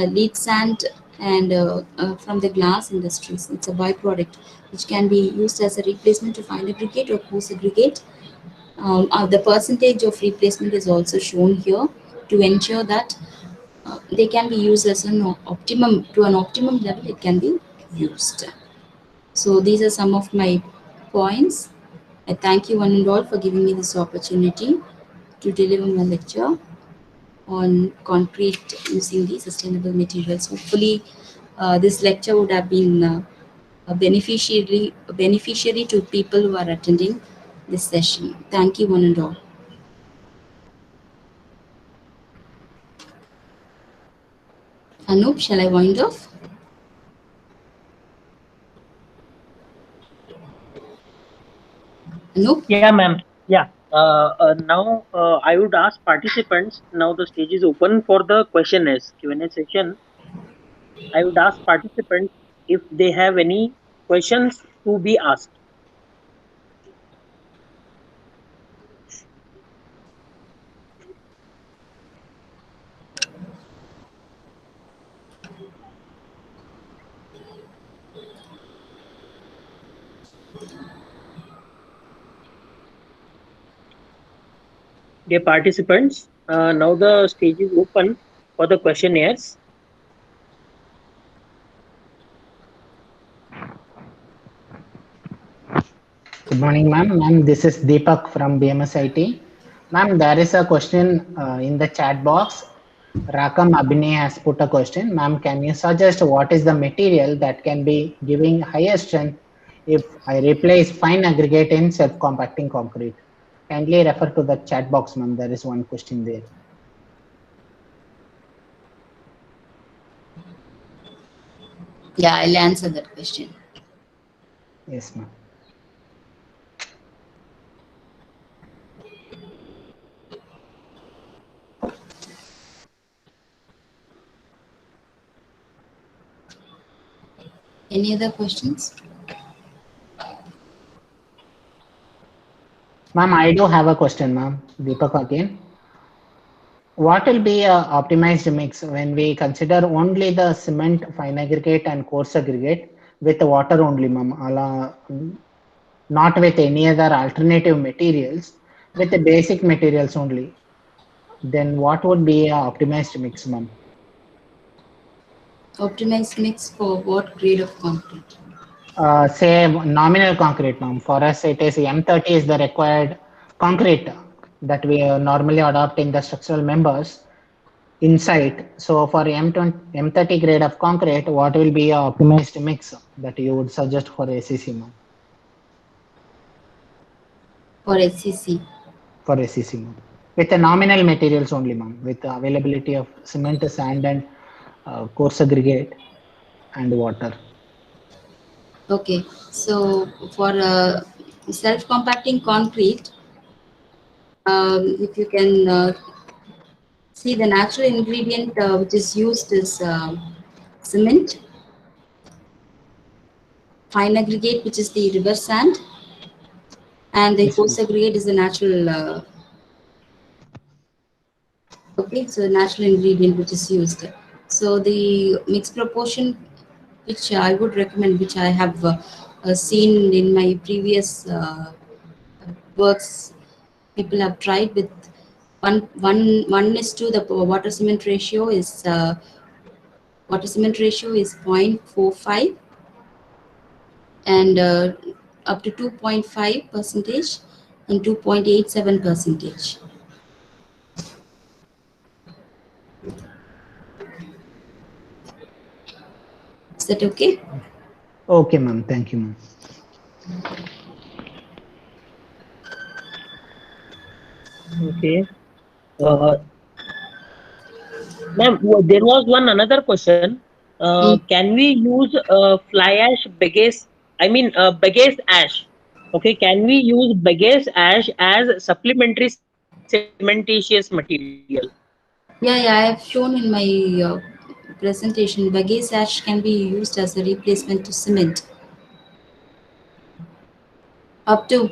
lead sand, and from the glass industries. It's a byproduct which can be used as a replacement to fine aggregate or coarse aggregate. The percentage of replacement is also shown here to ensure that they can be used as an optimum, to an optimum level it can be used. So these are some of my points. I thank you one and all for giving me this opportunity to deliver my lecture on concrete using the sustainable materials. Hopefully this lecture would have been a beneficiary to people who are attending this session. Thank you one and all. Anup, shall I wind off? Anup? Yeah, ma'am. Yeah. Now I would ask participants. Now the stage is open for the question Q&A session. I would ask participants if they have any questions to be asked. Dear participants, now the stage is open for the questionnaires. Good morning, ma'am. Ma'am, this is Deepak from BMS IT. Ma'am, there is a question in the chat box. Rakam Abhinay has put a question. Ma'am, can you suggest what is the material that can be giving higher strength if I replace fine aggregate in self-compacting concrete? Kindly refer to the chat box, ma'am. There is one question there. Yeah, I'll answer that question. Yes, ma'am. Any other questions? Ma'am, I do have a question, ma'am. Deepak again. What will be a optimized mix when we consider only the cement, fine aggregate and coarse aggregate with water only, ma'am, not with any other alternative materials, with the basic materials only? Then what would be a optimized mix, ma'am? Optimized mix for what grade of concrete? Say nominal concrete, ma'am. For us, it is M30 is the required concrete that we normally adopt in the structural members inside. So for M30 grade of concrete, what will be a optimized mix that you would suggest for SCC, ma'am? For SCC? For SCC, ma'am. With the nominal materials only, ma'am. With the availability of cement, sand, and coarse aggregate and water. Okay, so for self-compacting concrete, if you can see, the natural ingredient which is used is cement, fine aggregate, which is the river sand, and the Yes, coarse ma'am. aggregate is the natural Okay, so natural ingredient which is used. So the mixed proportion which I would recommend, which I have seen in my previous works, people have tried with one is to the water cement ratio is 0.45 and up to 2.5 percentage and 2.87 percentage. Is that okay? Okay, ma'am. Thank you, ma'am. Okay. Uh, Ma'am, there was one another question. Mm. Can we use fly ash bagasse? I mean, bagasse ash. Okay, can we use bagasse ash as supplementary cementitious material? Yeah, I have shown in my presentation. Bagasse ash can be used as a replacement to cement. Up to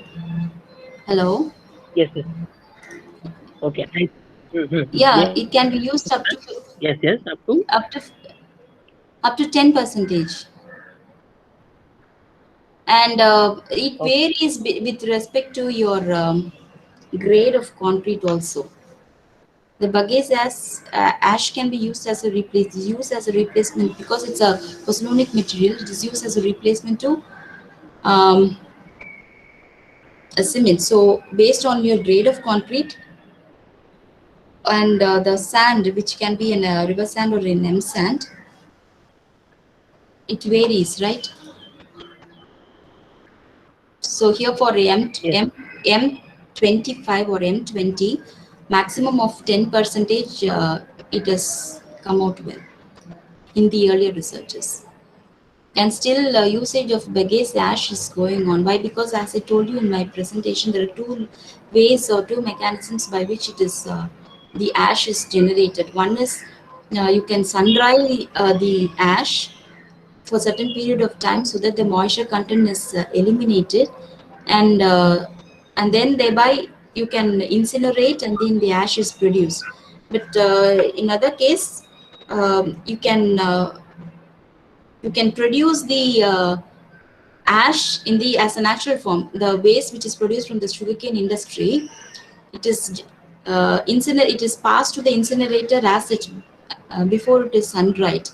hello. Yes, yes. Okay. Yeah, Yes, it can be used yes, yes. Up to. up to up to 10 percentage, and it Okay. varies with respect to your grade of concrete also. The bagasse ash can be used as a replacement because it's a pozzolanic material. It is used as a replacement to um, a cement. So based on your grade of concrete and the sand, which can be in a river sand or in M sand, it varies, right? So here for Yes. M25 or M20, maximum of 10 percentage, it has come out well in the earlier researches. And still usage of bagasse ash is going on. Why? Because as I told you in my presentation, there are two ways or two mechanisms by which it is the ash is generated. One is you can sun dry the ash for a certain period of time so that the moisture content is eliminated, and then thereby you can incinerate and then the ash is produced. But in other case, you can produce the ash in the as a natural form. The waste which is produced from the sugarcane industry, it is it is passed to the incinerator as such before it is sun dried.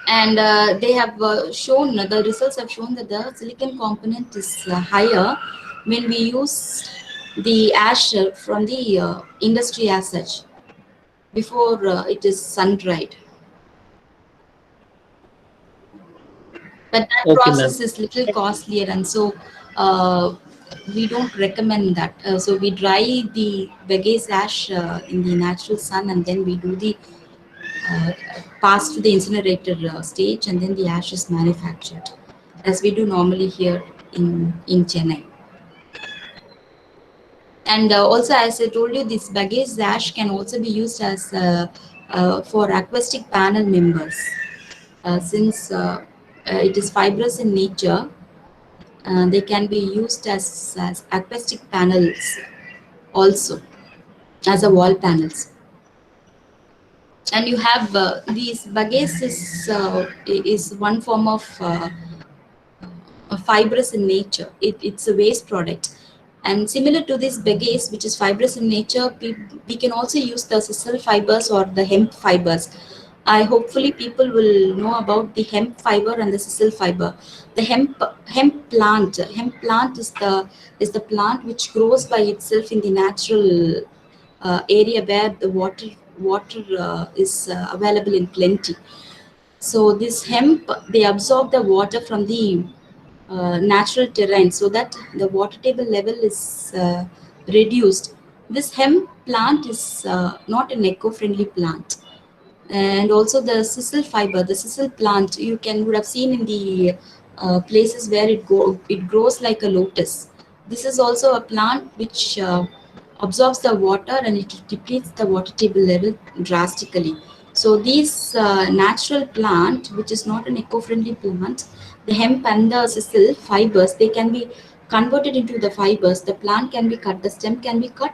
And they have shown the results have shown that the silicon component is higher when we use the ash from the industry as such before it is sun dried. But that Okay, ma'am. process is little costlier, and so uh, we don't recommend that. So we dry the bagasse ash in the natural sun, and then we do the uh, pass to the incinerator stage, and then the ash is manufactured, as we do normally here in Chennai. And also, as I told you, this bagasse ash can also be used as for acoustic panel members, since it is fibrous in nature. They can be used as acoustic panels also, as a wall panels. And you have these bagasse is one form of fibrous in nature. It's a waste product. And similar to this bagasse, which is fibrous in nature, we can also use the sisal fibers or the hemp fibers. I hopefully people will know about the hemp fiber and the sisal fiber. The hemp plant is the plant which grows by itself in the natural area where the water is available in plenty. So this hemp, they absorb the water from the natural terrain so that the water table level is reduced. This hemp plant is not an eco-friendly plant. And also the sisal plant, you would have seen in the places where it grows like a lotus. This is also a plant which absorbs the water and it depletes the water table level drastically. So these natural plant, which is not an eco-friendly plant, the hemp and the sisal fibers, they can be converted into the fibers. The plant can be cut, the stem can be cut,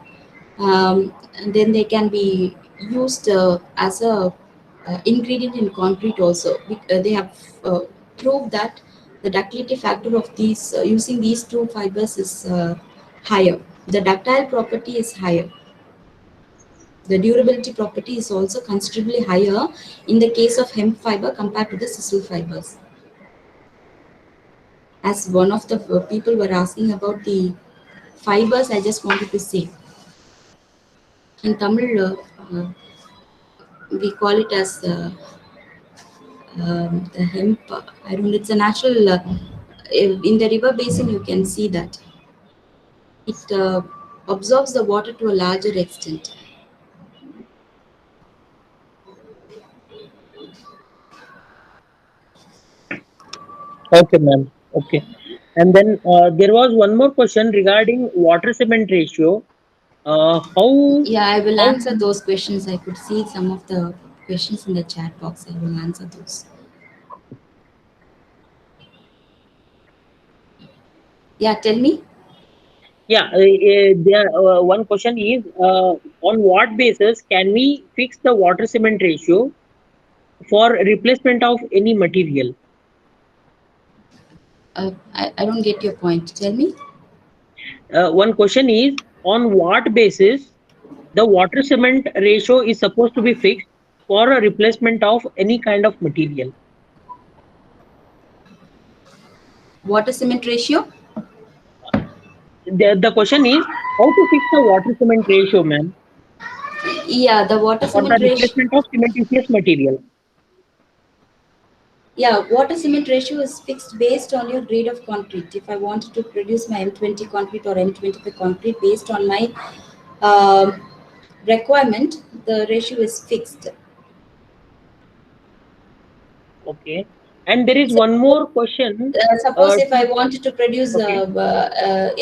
And then they can be used as a ingredient in concrete also. They have proved that the ductility factor of these using these two fibers is higher. The ductile property is higher. The durability property is also considerably higher in the case of hemp fiber compared to the sisal fibers. As one of the people were asking about the fibers, I just wanted to say in Tamil, we call it as the hemp. I don't. It's a natural. In the river basin, you can see that it absorbs the water to a larger extent. Okay, ma'am. Okay. And then there was one more question regarding water cement ratio. Yeah, I will How answer those questions. I could see some of the questions in the chat box. I will answer those. Yeah, tell me. Yeah, there one question is on what basis can we fix the water cement ratio for replacement of any material? I don't get your point. Tell me. One question is on what basis the water cement ratio is supposed to be fixed for a replacement of any kind of material. Water cement ratio? The question is how to fix the water cement ratio, ma'am, Yeah, the water for the cement ratio. replacement of cementitious material. Yeah, water cement ratio is fixed based on your grade of concrete. If I wanted to produce my M20 concrete or M25 concrete based on my um requirement, the ratio is fixed. Okay. And there is So, one more question. suppose if I wanted to produce Okay.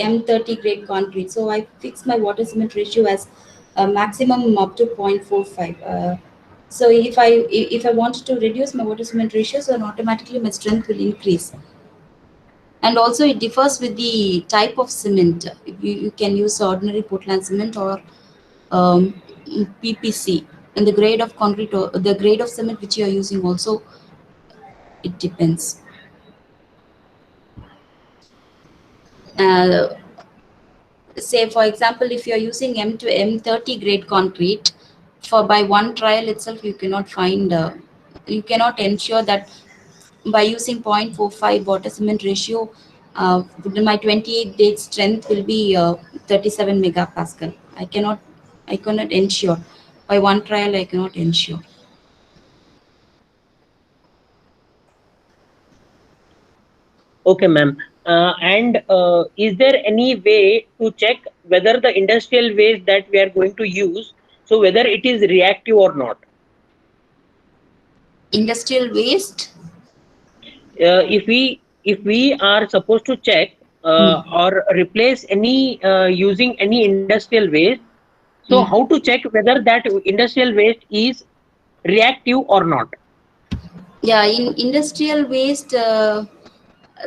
M30 grade concrete, so I fix my water cement ratio as a maximum up to 0.45. So if I wanted to reduce my water cement ratio, so then automatically my strength will increase. And also it differs with the type of cement. You can use ordinary Portland cement or um, PPC. And the grade of concrete or the grade of cement which you are using also, it depends. Uh, Say for example, if you are using M to M30 grade concrete, for by one trial itself you cannot find you cannot ensure that by using 0.45 water cement ratio, my 28 day strength will be 37 megapascal. I cannot ensure. By one trial I cannot ensure. Okay, ma'am. And is there any way to check whether the industrial waste that we are going to use, so whether it is reactive or not? Industrial waste. If we are supposed to check Hmm. or replace any using any industrial waste, so Hmm. how to check whether that industrial waste is reactive or not? Yeah, in industrial waste,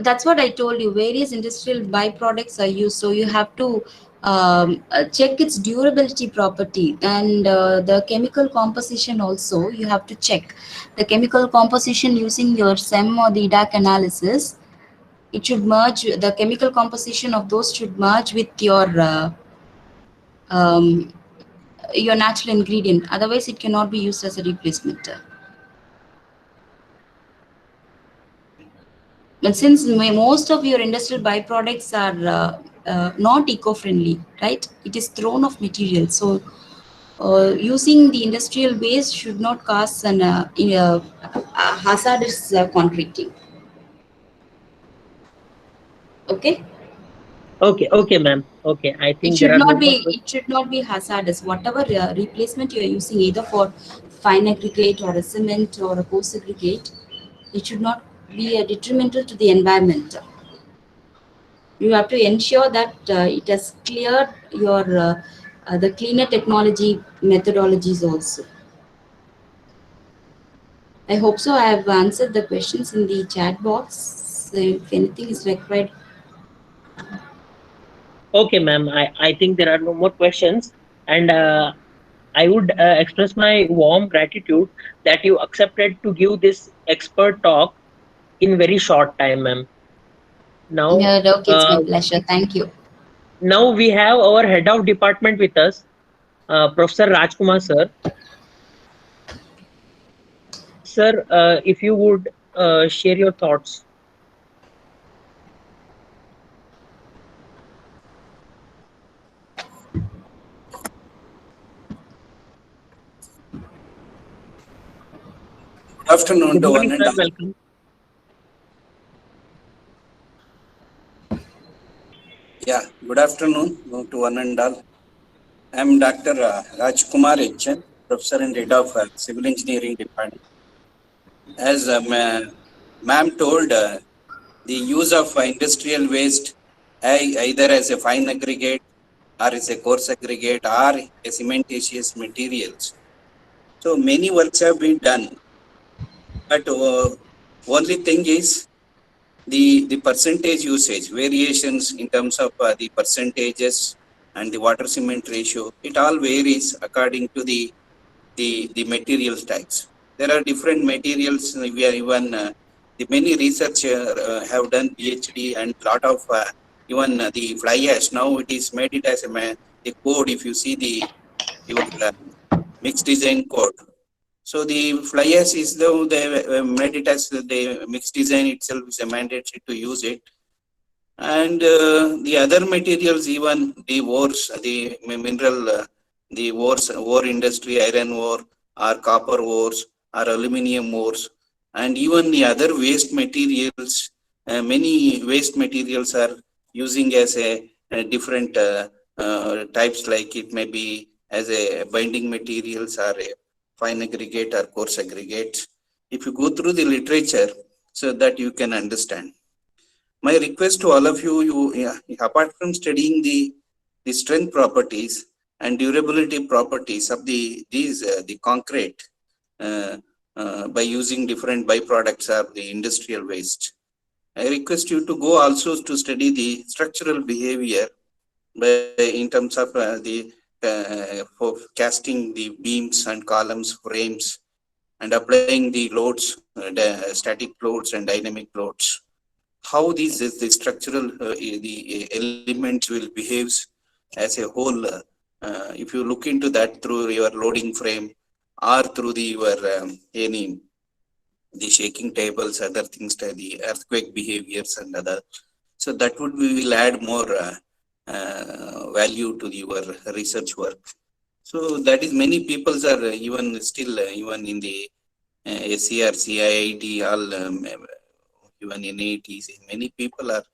that's what I told you. Various industrial byproducts are used, so you have to check its durability property and the chemical composition. Also, you have to check the chemical composition using your SEM or the DAC analysis. It should merge. The chemical composition of those should merge with um, your natural ingredient. Otherwise, it cannot be used as a replacement. But since most of your industrial byproducts are not eco-friendly, right? It is thrown off material. So using the industrial waste should not cause a hazardous concreting. Okay, Okay, okay, ma'am. Okay, I it think there should are no not be more questions. it should not be hazardous. Whatever replacement you are using, either for fine aggregate or a cement or a coarse aggregate, it should not be detrimental to the environment. You have to ensure that it has cleared your the cleaner technology methodologies also. I hope so. I have answered the questions in the chat box. So if anything is required, Okay, ma'am. I think there are no more questions. And I would express my warm gratitude that you accepted to give this expert talk in very short time, ma'am. Now, Yeah, okay, it's my uh, pleasure. Thank you. now we have our head of department with us, Professor Rajkumar sir. Sir, if you would share your thoughts. Afternoon Good to one morning, and sir. all. Welcome. Yeah, good afternoon to one and all. I am Dr. Rajkumar H.N., Professor and Head of Civil Engineering Department. As ma'am told, the use of industrial waste either as a fine aggregate or as a coarse aggregate or a cementitious materials. So many works have been done, but only thing is the percentage usage variations in terms of the percentages and the water cement ratio, it all varies according to the material types. There are different materials. We are even the many researchers have done PhD and lot of even the fly ash now it is made it as the code. If you see the your mixed design code, so the fly ash is though they made it as the mixed design itself is a mandatory to use it. And the other materials, even the ores, the mineral, the ore industry, iron ore or copper ores or aluminium ores, and even the other waste materials, many waste materials are using as a different types, like it may be as a binding materials or a fine aggregate or coarse aggregate. If you go through the literature, so that you can understand. My request to all of you, yeah, apart from studying the strength properties and durability properties of the concrete by using different byproducts of the industrial waste, I request you to go also to study the structural behavior by, in terms of for casting the beams and columns, frames, and applying the loads, static loads and dynamic loads. How these is the structural the elements will behaves as a whole. If you look into that through your loading frame or through the your any the shaking tables, other things, the earthquake behaviors and other. So that would we will add more value to your research work. So that is many peoples are even still even in the SCR, CIIT, all even in NITs, many people are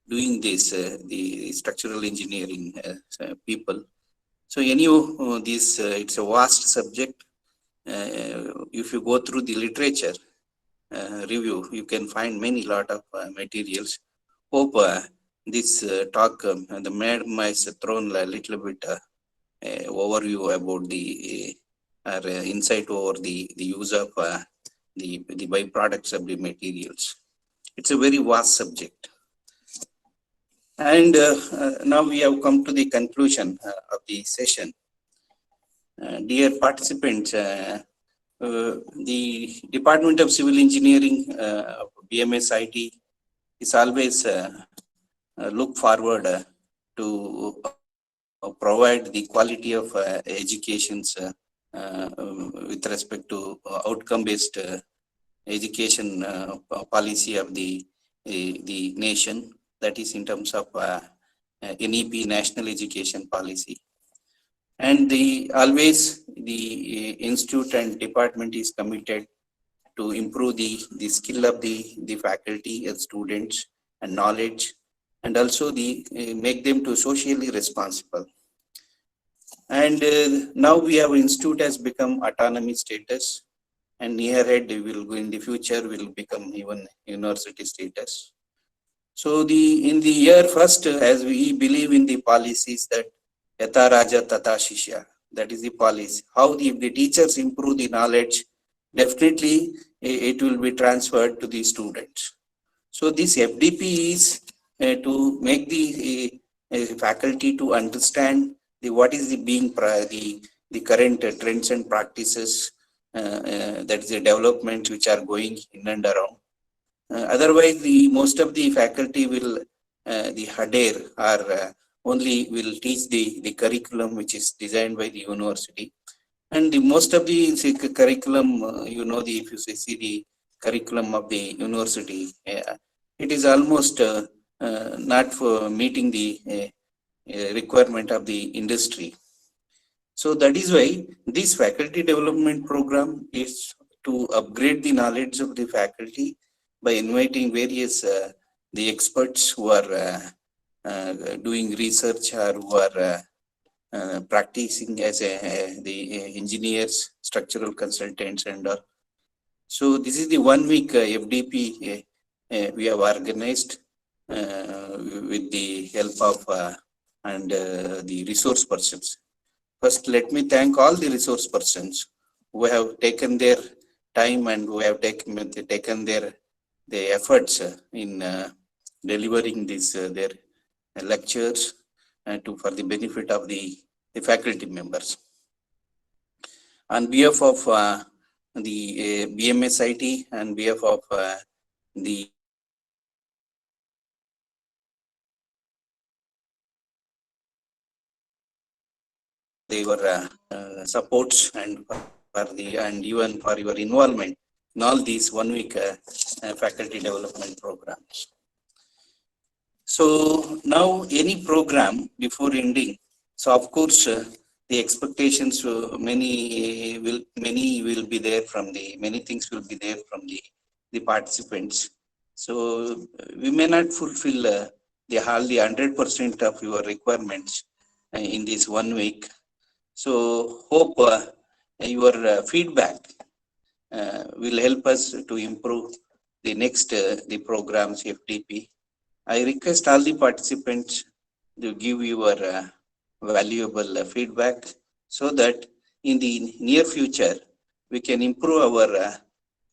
doing this, the structural engineering people. So anyhow, this it's a vast subject. If you go through the literature review, you can find many lot of materials. Hope this talk, the madam has thrown a little bit overview about the insight over the use of the byproducts of the materials. It's a very vast subject. And now we have come to the conclusion of the session. Dear participants, the Department of Civil Engineering, BMS IT, is always look forward to provide the quality of educations with respect to outcome-based education policy of the nation, that is in terms of NEP, National Education Policy. And always the institute and department is committed to improve the skill of the faculty and students and knowledge, and also the make them to socially responsible. And now we have institute has become autonomy status, and near ahead will go in the future will become even university status. So in the year first, as we believe in the policies that Yata Raja Tata Shishya, that is the policy. How if the teachers improve the knowledge, definitely it will be transferred to the students. So this FDP is to make the faculty to understand what is the current trends and practices, that is the development which are going in and around. Otherwise, the most of the faculty will the HADER or only will teach the curriculum which is designed by the university, and the most of the curriculum, if you see the curriculum of the university, it is almost not for meeting the requirement of the industry. So that is why this faculty development program is to upgrade the knowledge of the faculty by inviting various the experts who are doing research or who are practicing as the engineers, structural consultants, and all. So this is the 1 week FDP we have organized with the help of and the resource persons. First, let me thank all the resource persons who have taken their time and who have taken their efforts in delivering this their lectures for the benefit of the faculty members. On behalf of the BMSIT and behalf of the your supports and even for your involvement in all these 1 week faculty development programs. So now any program before ending, so of course the expectations many will be there from many things will be there from the participants. So we may not fulfill the 100% of your requirements in this 1 week. So hope your feedback will help us to improve the next the programs FDP. I request all the participants to give your valuable feedback so that in the near future we can improve our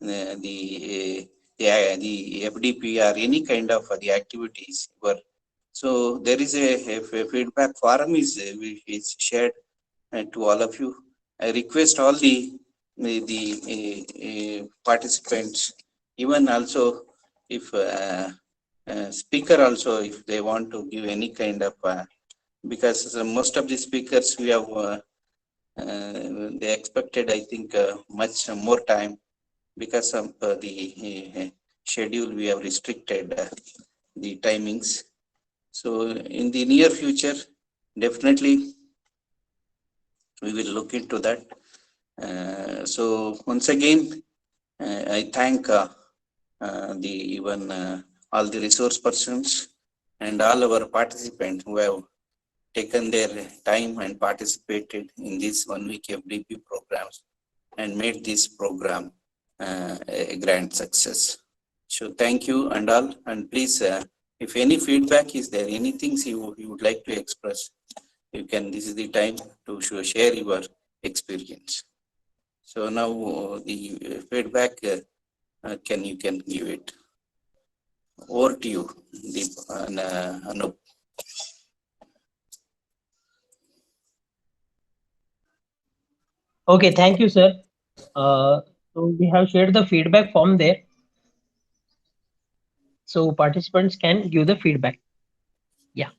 the FDP or any kind of the activities. So there is a feedback forum is shared to all of you. I request all the participants, even also if speaker also, if they want to give any kind of because most of the speakers we have they expected, I think, much more time because of the schedule we have restricted the timings. So in the near future, definitely we will look into that. So once again, I thank all the resource persons and all our participants who have taken their time and participated in this 1 week FDP programs and made this program a grand success. So thank you and all, and please, if any feedback is there, anything you would like to express, you can, this is the time to share your experience. So now the feedback, you can give it. Over to you, Anup. Okay, thank you, sir. So we have shared the feedback form there. So participants can give the feedback. Yeah.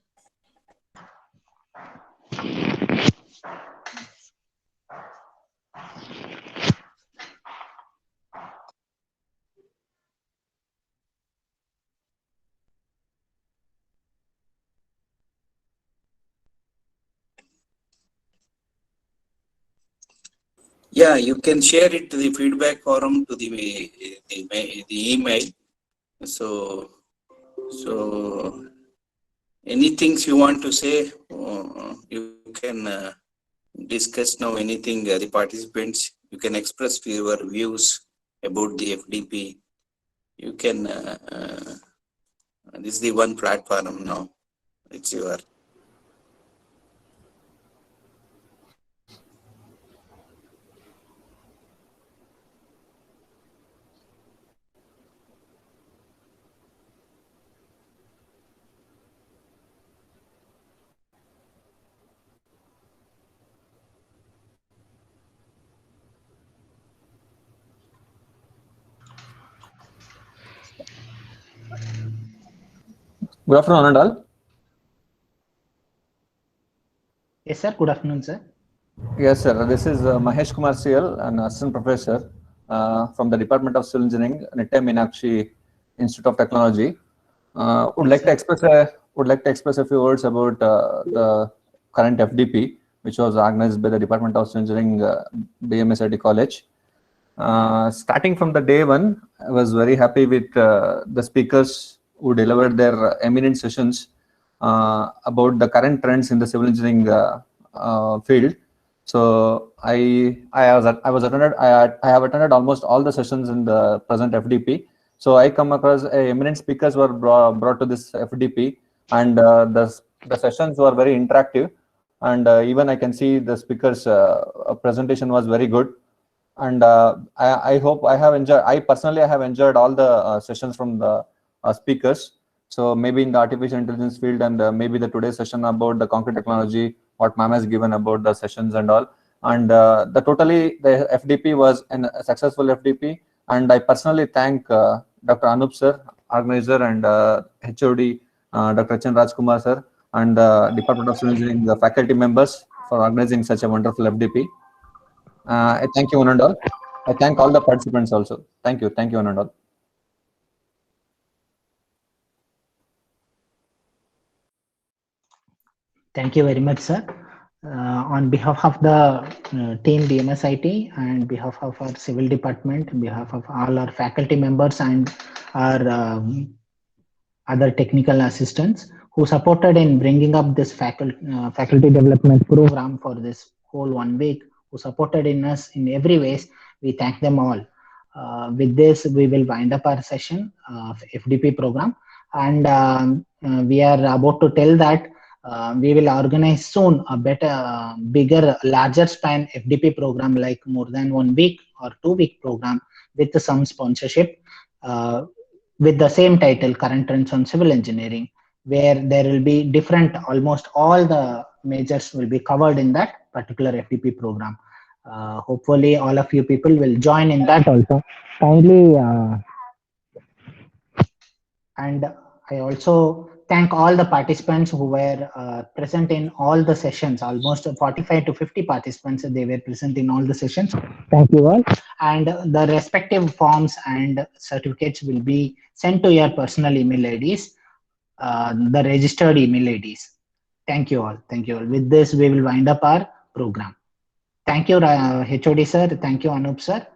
Yeah, you can share it to the feedback forum to the email. So any things you want to say, you can discuss now. Anything the participants, you can express your views about the FDP. You can. This is the one platform now. It's your. Good afternoon, Anandal. Yes, sir. Good afternoon, sir. Yes, sir. This is Mahesh Kumar CL, an assistant professor from the Department of Civil Engineering, Nitya Meenakshi Institute of Technology. Would like to express a few words about the current FDP, which was organized by the Department of Civil Engineering, BMSIT College. Starting from the day one, I was very happy with the speakers who delivered their eminent sessions about the current trends in the civil engineering field. So I have attended almost all the sessions in the present FDP. So I come across eminent speakers were brought to this FDP, and the sessions were very interactive, and even I can see the speakers' presentation was very good. And I hope I personally have enjoyed all the sessions from the speakers. So maybe in the artificial intelligence field, and maybe the today's session about the concrete technology, what ma'am has given about the sessions and all. And the FDP was a successful FDP. And I personally thank Dr. Anup sir, organizer, and HOD Dr. H.N. Rajkumar sir, and Department of Civil Engineering, the faculty members for organizing such a wonderful FDP. I thank you, one and all. I thank all the participants also. Thank you, one and all. Thank you very much, sir. On behalf of the team BMSIT and behalf of our civil department, behalf of all our faculty members and our other technical assistants who supported in bringing up this faculty development program for this whole 1 week, who supported in us in every ways, we thank them all. With this, we will wind up our session of FDP program, and we are about to tell that we will organize soon a better, bigger, larger span FDP program, like more than 1 week or 2 week program with some sponsorship with the same title, Current Trends on Civil Engineering, where there will be different, almost all the majors will be covered in that particular FDP program. Hopefully all of you people will join in that also. Kindly, and I also thank all the participants who were present in all the sessions. Almost 45 to 50 participants, they were present in all the sessions. Thank you all. And the respective forms and certificates will be sent to your personal email IDs, the registered email IDs. Thank you all. Thank you all. With this, we will wind up our program. Thank you, HOD sir. Thank you, Anup sir.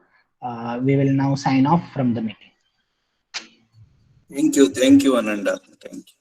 We will now sign off from the meeting. Thank you, Ananda. Thank you.